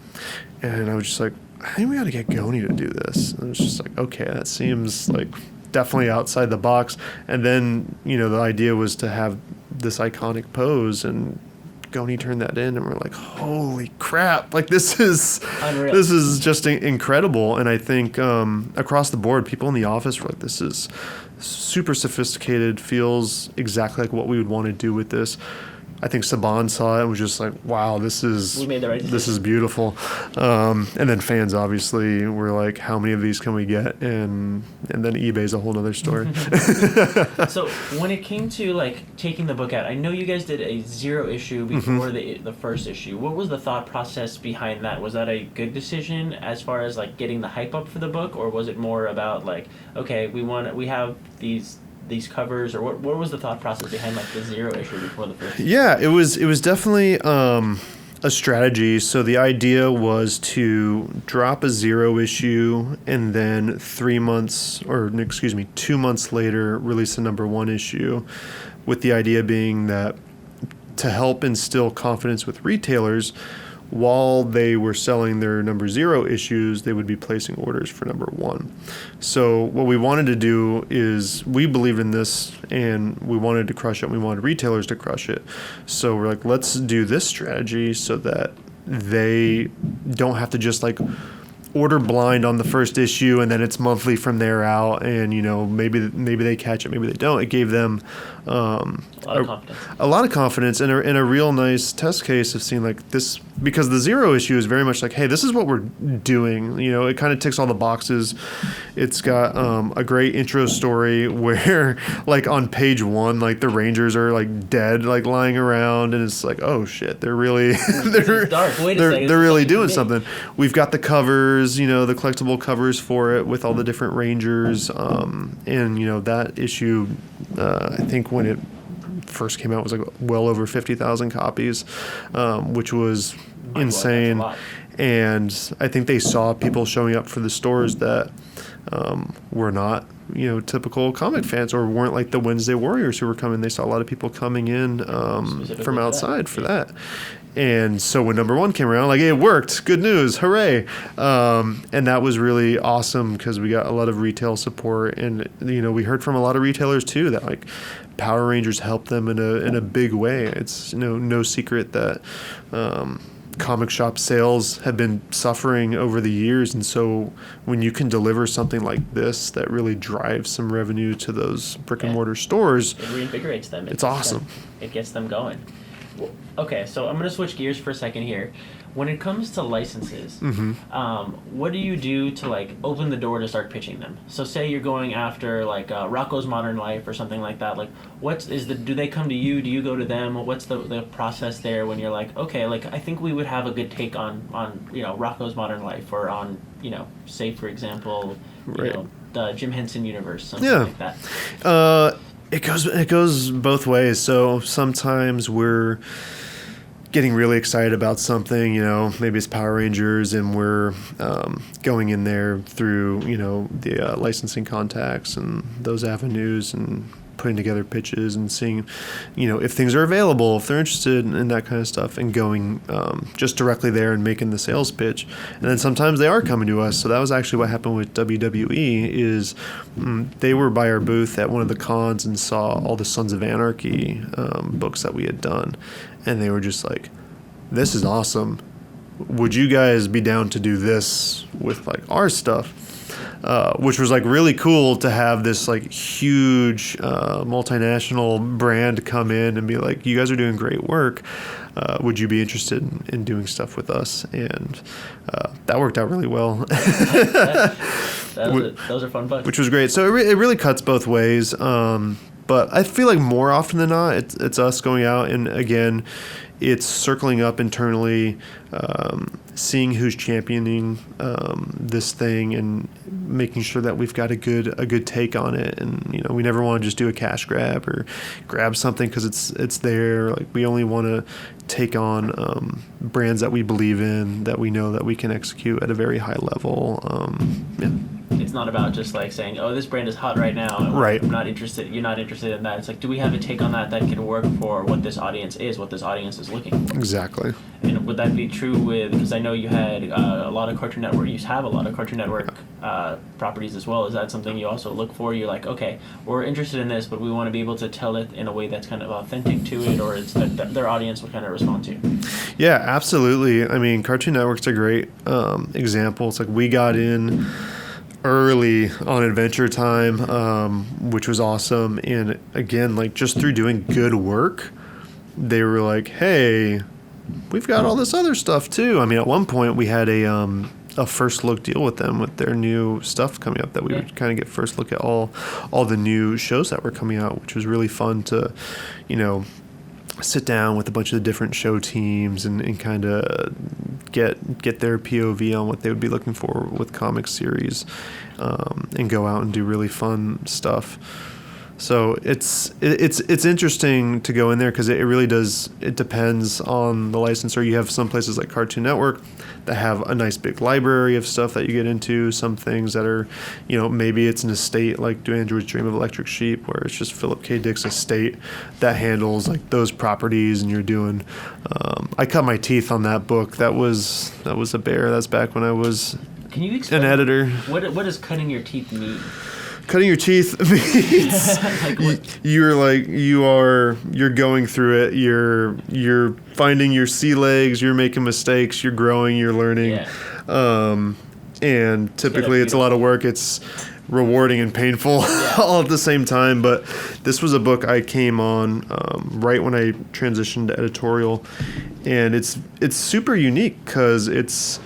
And I was just like, I think we got to get Goni to do this. And it was just like, okay, that seems like definitely outside the box. And then, the idea was to have this iconic pose, and go and he turned that in, and we're like, holy crap, like this is Unreal. this is just incredible. And I think across the board, people in the office were like, this is super sophisticated, feels exactly like what we would want to do with this. I think Saban saw it and was just like, wow, this is We made the right decision. this is beautiful. And then fans obviously were like, how many of these can we get? And then eBay's a whole other story. So when it came to like taking the book out, I know you guys did a 0 issue before the first issue. What was the thought process behind that? Was that a good decision as far as like getting the hype up for the book, or was it more about like, okay, we have these covers, or what was the thought process behind like the 0 issue before the first? Yeah, it was definitely a strategy. So the idea was to drop a 0 issue and then 2 months later release a number 1 issue, with the idea being that to help instill confidence with retailers, while they were selling their number 0 issues, they would be placing orders for number 1. So what we wanted to do is, we believed in this and we wanted to crush it, and we wanted retailers to crush it. So we're like, let's do this strategy so that they don't have to just like order blind on the first issue and then it's monthly from there out, and maybe they catch it, maybe they don't. It gave them a lot of confidence and a real nice test case of seeing like this, because the 0 issue is very much like, hey, this is what we're doing. It kind of ticks all the boxes. It's got a great intro story where like on page 1, like the Rangers are like dead, like lying around, and it's like, oh shit, they're really they're really doing something. We've got the covers, the collectible covers for it with all the different Rangers, and that issue, I think when it first came out was like well over 50,000 copies, which was insane. And I think they saw people showing up for the stores that were not typical comic fans, or weren't like the Wednesday Warriors who were coming. They saw a lot of people coming in from outside for that. And so when number 1 came around, like, hey, it worked. Good news. Hooray. And that was really awesome because we got a lot of retail support. And, we heard from a lot of retailers, too, that, like, Power Rangers helped them in a big way. It's, no secret that comic shop sales have been suffering over the years. And so when you can deliver something like this that really drives some revenue to those brick and mortar stores, it reinvigorates them. It's awesome. It gets them going. Okay, so I'm going to switch gears for a second here. When it comes to licenses, what do you do to like open the door to start pitching them? So say you're going after like Rocco's Modern Life or something like that. Like, do they come to you? Do you go to them? What's the process there when you're like, okay, like I think we would have a good take on Rocco's Modern Life, or on say for example, the Jim Henson universe, something like that. It goes both ways. So sometimes we're getting really excited about something, maybe it's Power Rangers, and we're going in there through, the licensing contacts and those avenues, and putting together pitches and seeing, if things are available, if they're interested in that kind of stuff, and going just directly there and making the sales pitch. And then sometimes they are coming to us. So that was actually what happened with WWE, is they were by our booth at one of the cons and saw all the Sons of Anarchy books that we had done. And they were just like, this is awesome. Would you guys be down to do this with like our stuff? Which was like really cool to have this like huge multinational brand come in and be like, you guys are doing great work. Would you be interested in doing stuff with us? And that worked out really well. Those are fun books. Which was great. So it really cuts both ways. But I feel like more often than not, it's us going out, and again, it's circling up internally, seeing who's championing this thing, and making sure that we've got a good take on it. And we never want to just do a cash grab or grab something because it's there. Like, we only want to take on brands that we believe in, that we know that we can execute at a very high level. it's not about just like saying, oh, this brand is hot right now, and Right. I'm not interested. You're not interested in that. It's like, do we have a take on that can work for what this audience is, what this audience is looking for? Exactly. And would that be true with, because I know you had a lot of Cartoon Network, you have a lot of Cartoon Network properties as well. Is that something you also look for? You're like, okay, we're interested in this, but we want to be able to tell it in a way that's kind of authentic to it, or it's that their audience will kind of respond to? Yeah, absolutely. I mean, Cartoon Network's a great example. It's like we got in early on Adventure Time, which was awesome. And again, like just through doing good work, they were like, hey, we've got all this other stuff too. I mean, at one point we had a first look deal with them with their new stuff coming up, that we would kind of get first look at all the new shows that were coming out, which was really fun to, sit down with a bunch of the different show teams and kind of get their POV on what they would be looking for with comic series, and go out and do really fun stuff. So it's interesting to go in there because it really does. It depends on the licensor. You have some places like Cartoon Network that have a nice big library of stuff that you get into. Some things that are, maybe it's an estate like Do Androids Dream of Electric Sheep, where it's just Philip K. Dick's estate that handles like those properties, and you're doing. I cut my teeth on that book. That was a bear. That's back when I was Can you explain an editor. What does cutting your teeth mean? Cutting your teeth means you're going through it. You're finding your sea legs. You're making mistakes. You're growing. You're learning. Yeah. And typically it's a lot of work. It's rewarding and painful all at the same time. But this was a book I came on right when I transitioned to editorial, and it's super unique because it's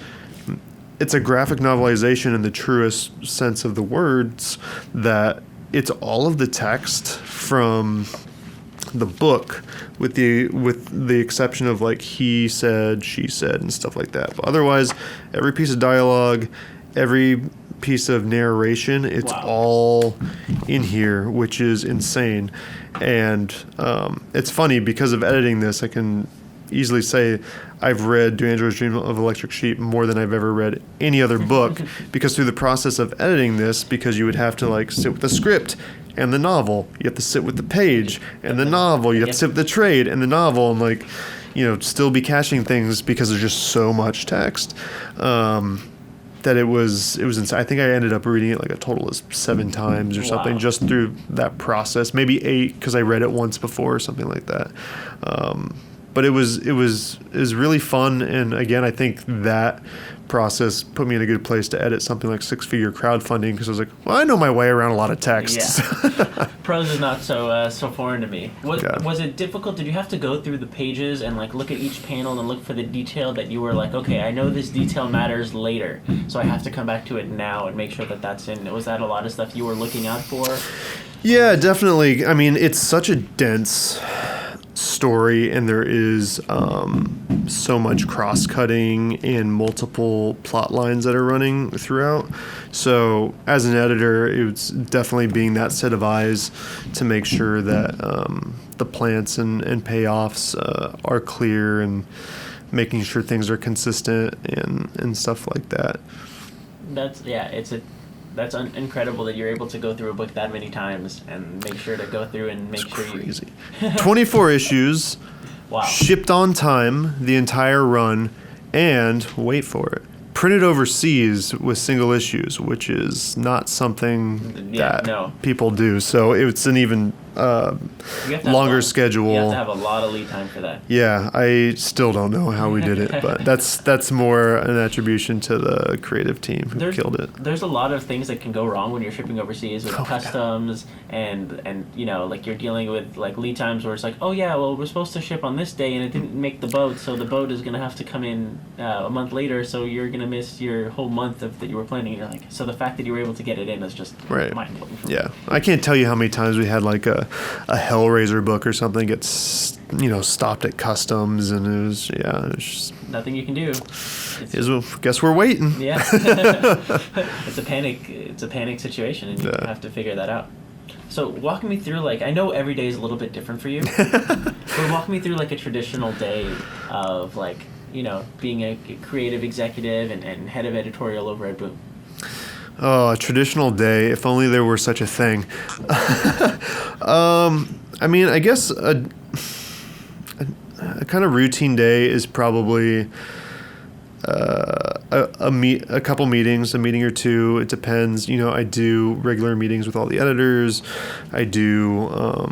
a graphic novelization in the truest sense of the words, that it's all of the text from the book with the exception of like he said, she said, and stuff like that. But otherwise, every piece of dialogue, every piece of narration, it's all in here, which is insane. And it's funny because of editing this, I can easily say I've read Do Androids Dream of Electric Sheep more than I've ever read any other book, because through the process of editing this, because you would have to like sit with the script and the novel, you have to sit with the page and the novel, you have to sit with the trade and the novel, and like, still be caching things because there's just so much text. That it was insane. I think I ended up reading it like a total of 7 times or something, just through that process, maybe 8 because I read it once before or something like that. But it was really fun, and again, I think that process put me in a good place to edit something like 6-figure crowdfunding, because I was like, well, I know my way around a lot of text. Yeah. Prose is not so foreign to me. Was it difficult? Did you have to go through the pages and like look at each panel and look for the detail that you were like, okay, I know this detail matters later, so I have to come back to it now and make sure that that's in? Was that a lot of stuff you were looking out for? Yeah, definitely. I mean, it's such a dense story, and there is so much cross-cutting and multiple plot lines that are running throughout. So as an editor, it's definitely being that set of eyes to make sure that the plants and payoffs are clear, and making sure things are consistent and stuff like that. That's incredible that you're able to go through a book that many times and make sure to go through and make sure crazy. 24 issues, wow, shipped on time, the entire run, and wait for it, printed overseas with single issues, which is not something people do. So it's an even longer schedule. You have to have a lot of lead time for that. Yeah, I still don't know how we did it, but that's more an attribution to the creative team who killed it. There's a lot of things that can go wrong when you're shipping overseas with customs and like you're dealing with like lead times where it's like, oh yeah, well we're supposed to ship on this day and it didn't make the boat, so the boat is gonna have to come in a month later, so you're gonna miss your whole month that you were planning. You're like, so the fact that you were able to get it in is just mind-blowing. Yeah, I can't tell you how many times we had like a Hellraiser book or something gets stopped at customs, and it was just nothing you can do. Guess we're waiting. Yeah. It's a panic situation, and you have to figure that out. So walk me through, like, I know every day is a little bit different for you, but walk me through like a traditional day of like, being a creative executive and head of editorial over at Boom. Oh, a traditional day. If only there were such a thing. I mean, I guess a kind of routine day is probably a couple meetings, a meeting or two. It depends. I do regular meetings with all the editors. I do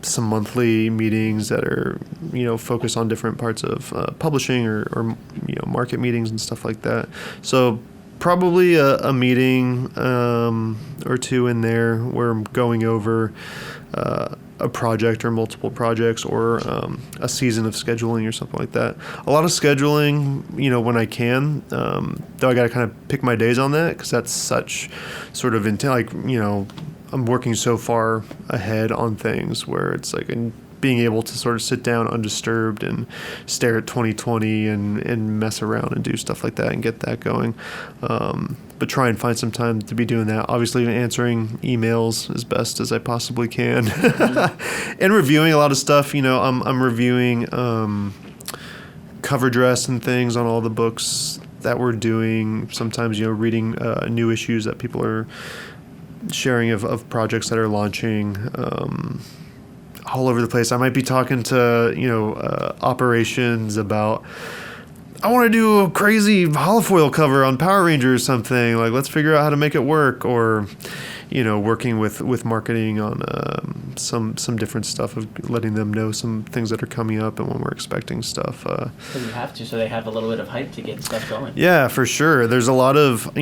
some monthly meetings that are focused on different parts of publishing or market meetings and stuff like that. So probably a meeting or two in there where I'm going over a project or multiple projects or a season of scheduling or something like that. A lot of scheduling, when I can, though I got to kind of pick my days on that because that's such sort of I'm working so far ahead on things where it's like being able to sort of sit down undisturbed and stare at 2020 and mess around and do stuff like that and get that going. But try and find some time to be doing that. Obviously answering emails as best as I possibly can. And reviewing a lot of stuff. I'm reviewing cover dress and things on all the books that we're doing. Sometimes, reading new issues that people are sharing of projects that are launching. All over the place. I might be talking to, operations about, I want to do a crazy holofoil cover on Power Rangers or something. Like, let's figure out how to make it work. Or, working with marketing on some different stuff of letting them know some things that are coming up and when we're expecting stuff. So you have to, so they have a little bit of hype to get stuff going. Yeah, for sure. There's a lot of,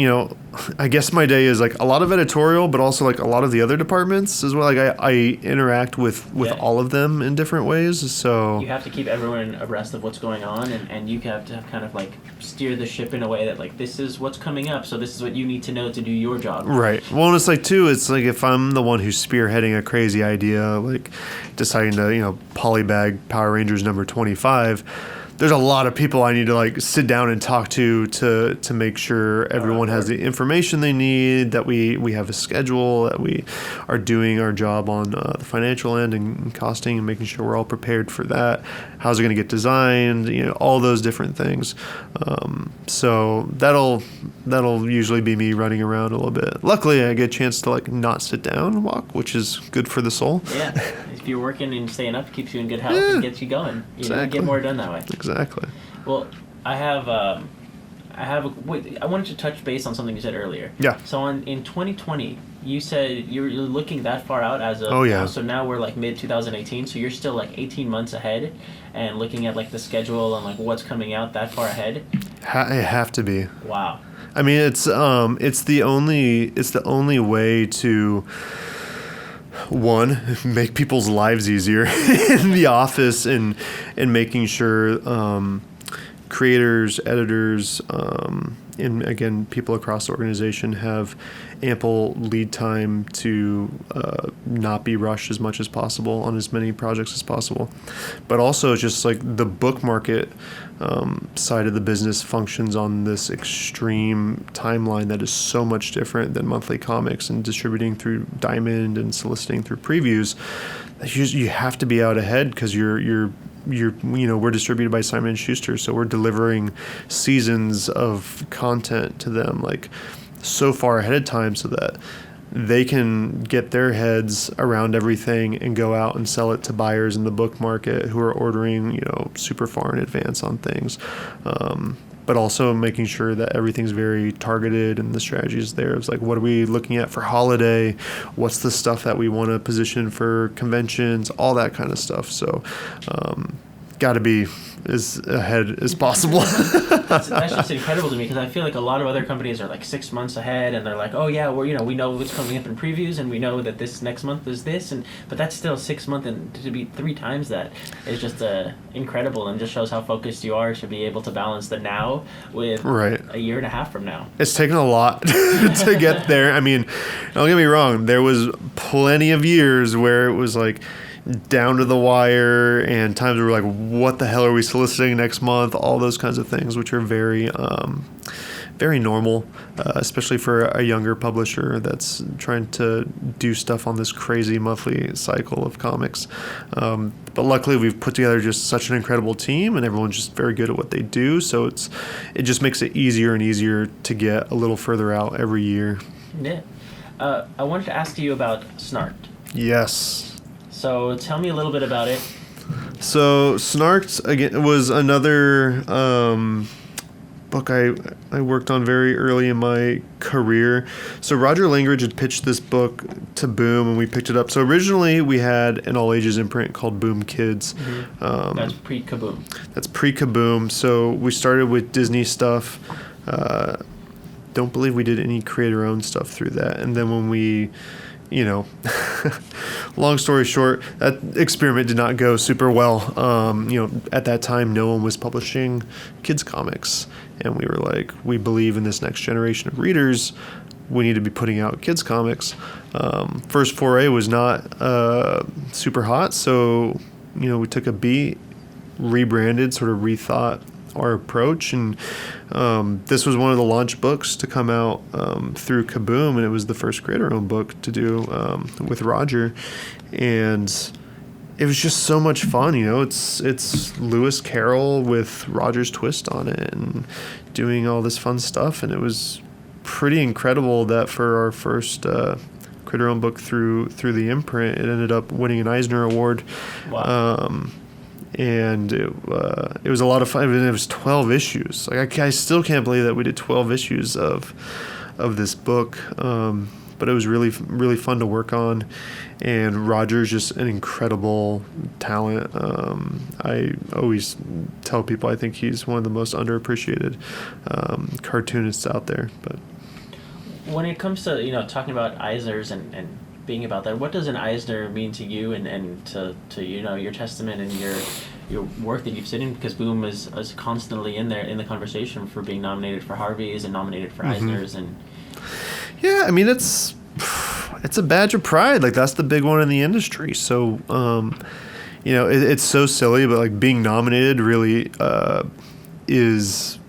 I guess my day is like a lot of editorial, but also like a lot of the other departments as well. Like I interact with all of them in different ways. So you have to keep everyone abreast of what's going on, and you have to kind of like steer the ship in a way that like, this is what's coming up, so this is what you need to know to do your job. Right. Well, and it's like too, it's like if I'm the one who's spearheading a crazy idea, like deciding to, polybag Power Rangers number 25, there's a lot of people I need to like sit down and talk to make sure everyone has the information they need, that we have a schedule, that we are doing our job on the financial end and costing and making sure we're all prepared for that. How's it going to get designed? All those different things. So that'll usually be me running around a little bit. Luckily, I get a chance to like not sit down and walk, which is good for the soul. Yeah, if you're working and staying up, it keeps you in good health and gets you going. Exactly. Get more done that way. Exactly. Well, I wanted to touch base on something you said earlier. Yeah. So in 2020, you said you're looking that far out as of now. So now we're like mid 2018. So you're still like 18 months ahead, and looking at like the schedule and like what's coming out that far ahead. I have to be. Wow. I mean, it's the only way to, one, make people's lives easier in the office and making sure creators, editors, and again, people across the organization have ample lead time to not be rushed as much as possible on as many projects as possible. But also just like the book market side of the business functions on this extreme timeline that is so much different than monthly comics and distributing through Diamond and soliciting through previews. You have to be out ahead because we're distributed by Simon & Schuster, so we're delivering seasons of content to them like so far ahead of time so that they can get their heads around everything and go out and sell it to buyers in the book market who are ordering, super far in advance on things. But also making sure that everything's very targeted and the strategy is there. It's like, what are we looking at for holiday? What's the stuff that we want to position for conventions? All that kind of stuff. So, got to be as ahead as possible. That's just incredible to me because I feel like a lot of other companies are like 6 months ahead and they're like, oh yeah, we know what's coming up in previews and we know that this next month is this, but that's still 6 months, and to be 3 times that is just incredible and just shows how focused you are to be able to balance the now with a year and a half from now. It's taken a lot to get there. I mean, don't get me wrong, there was plenty of years where it was like down to the wire, and times we were like, what the hell are we soliciting next month? All those kinds of things, which are very very normal, especially for a younger publisher that's trying to do stuff on this crazy monthly cycle of comics. But luckily, we've put together just such an incredible team, and everyone's just very good at what they do. So it just makes it easier and easier to get a little further out every year. Yeah. I wanted to ask you about Snarked. Yes. So tell me a little bit about it. So Snarked, again, was another book I worked on very early in my career. So Roger Langridge had pitched this book to Boom, and we picked it up. So originally we had an all-ages imprint called Boom Kids. Mm-hmm. That's pre-Kaboom. That's pre-Kaboom. So we started with Disney stuff. Don't believe we did any creator-owned stuff through that. And then when we, long story short, that experiment did not go super well. At that time, no one was publishing kids comics. And we were like, we believe in this next generation of readers. We need to be putting out kids comics. First foray was not super hot. So, we took a beat, rebranded, sort of rethought our approach. And this was one of the launch books to come out through Kaboom. And it was the first creator-owned book to do with Roger. And it was just so much fun, It's Lewis Carroll with Roger's twist on it, and doing all this fun stuff. And it was pretty incredible that for our first creator-owned book through the imprint, it ended up winning an Eisner Award. Wow. And it was a lot of fun. I mean, it was 12 issues. Like I still can't believe that we did 12 issues of this book. But it was really, really fun to work on. And Roger's just an incredible talent. I always tell people I think he's one of the most underappreciated cartoonists out there. But when it comes to talking about Eisners and being about that, what does an Eisner mean to you and to your testament and your work that you've seen in? Because Boom is constantly in there in the conversation for being nominated for Harveys and nominated for Eisners. And yeah, I mean, it's a badge of pride. Like, that's the big one in the industry. So it's so silly, but like being nominated really is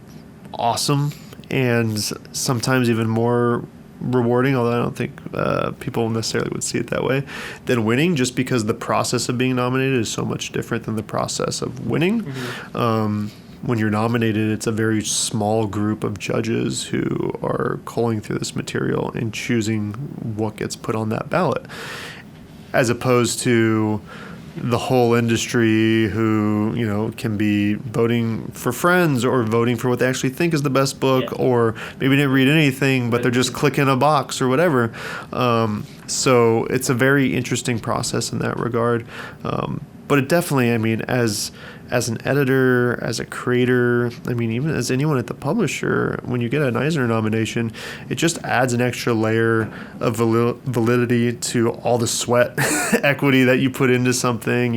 awesome, and sometimes even more rewarding, although I don't think people necessarily would see it that way, than winning, just because the process of being nominated is so much different than the process of winning. Mm-hmm. When you're nominated, it's a very small group of judges who are culling through this material and choosing what gets put on that ballot, as opposed to the whole industry who, can be voting for friends or voting for what they actually think is the best book, yeah. Or maybe didn't read anything, but they're just clicking a box or whatever. So it's a very interesting process in that regard. But it definitely, I mean, as an editor, as a creator, I mean, even as anyone at the publisher, when you get an Eisner nomination, it just adds an extra layer of validity to all the sweat equity that you put into something.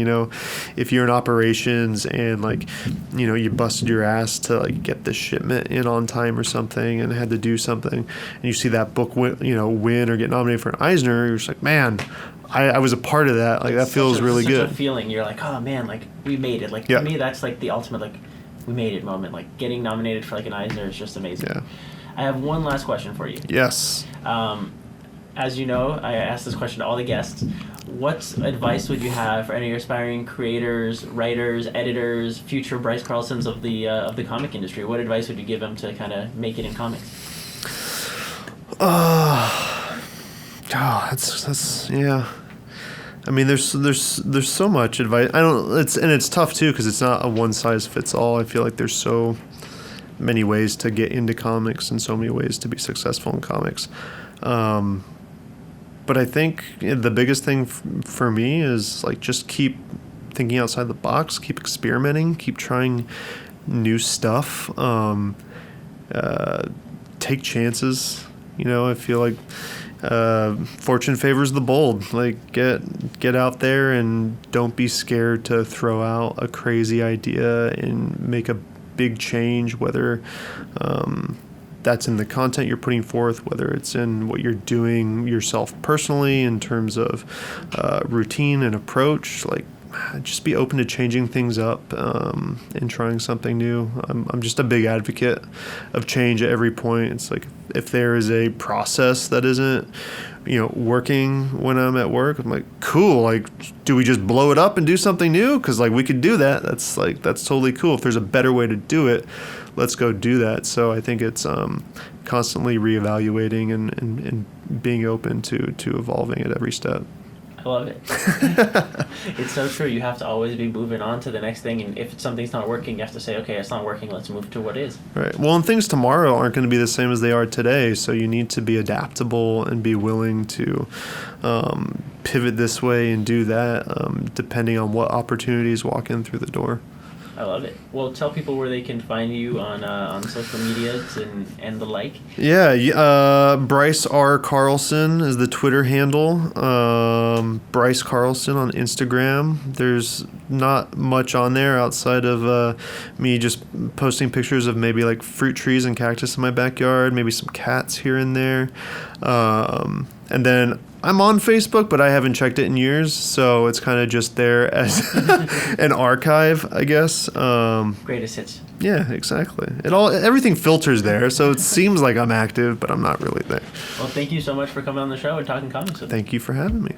If you're in operations and you busted your ass to get the shipment in on time or something and had to do something, and you see that book win or get nominated for an Eisner, you're just like, man, I was a part of that. That feels really good. Such a feeling. You're like, oh man, we made it. To me, that's the ultimate we made it moment. Getting nominated for an Eisner is just amazing. Yeah. I have one last question for you. Yes. As you know, I ask this question to all the guests. What advice would you have for any aspiring creators, writers, editors, future Bryce Carlsons of the comic industry? What advice would you give them to kind of make it in comics? That's yeah. I mean, there's so much advice. It's tough too, because it's not a one size fits all. I feel like there's so many ways to get into comics and so many ways to be successful in comics. But I think the biggest thing for me is just keep thinking outside the box, keep experimenting, keep trying new stuff. Take chances. I feel like fortune favors the bold. Get out there and don't be scared to throw out a crazy idea and make a big change, whether that's in the content you're putting forth, whether it's in what you're doing yourself personally in terms of routine and approach. just be open to changing things up and trying something new. I'm just a big advocate of change at every point. It's like if there is a process that isn't, working when I'm at work, I'm like, cool. Like, do we just blow it up and do something new? Because like we could do that. That's totally cool. If there's a better way to do it, let's go do that. So I think it's constantly reevaluating and being open to evolving at every step. I love it. It's so true. You have to always be moving on to the next thing, and if something's not working, you have to say, okay, it's not working, let's move to what is. Right. Well, and things tomorrow aren't going to be the same as they are today, so you need to be adaptable and be willing to pivot this way and do that, depending on what opportunities walk in through the door. I love it. Well, tell people where they can find you on social medias and the like. Yeah, Bryce R. Carlson is the Twitter handle. Bryce Carlson on Instagram. There's not much on there outside of me just posting pictures of maybe like fruit trees and cactus in my backyard, maybe some cats here and there. And then I'm on Facebook, but I haven't checked it in years, so it's kind of just there as an archive, I guess. Greatest hits. Yeah, exactly. Everything filters there, so it seems like I'm active, but I'm not really there. Well, thank you so much for coming on the show and talking comics with me. Thank you for having me.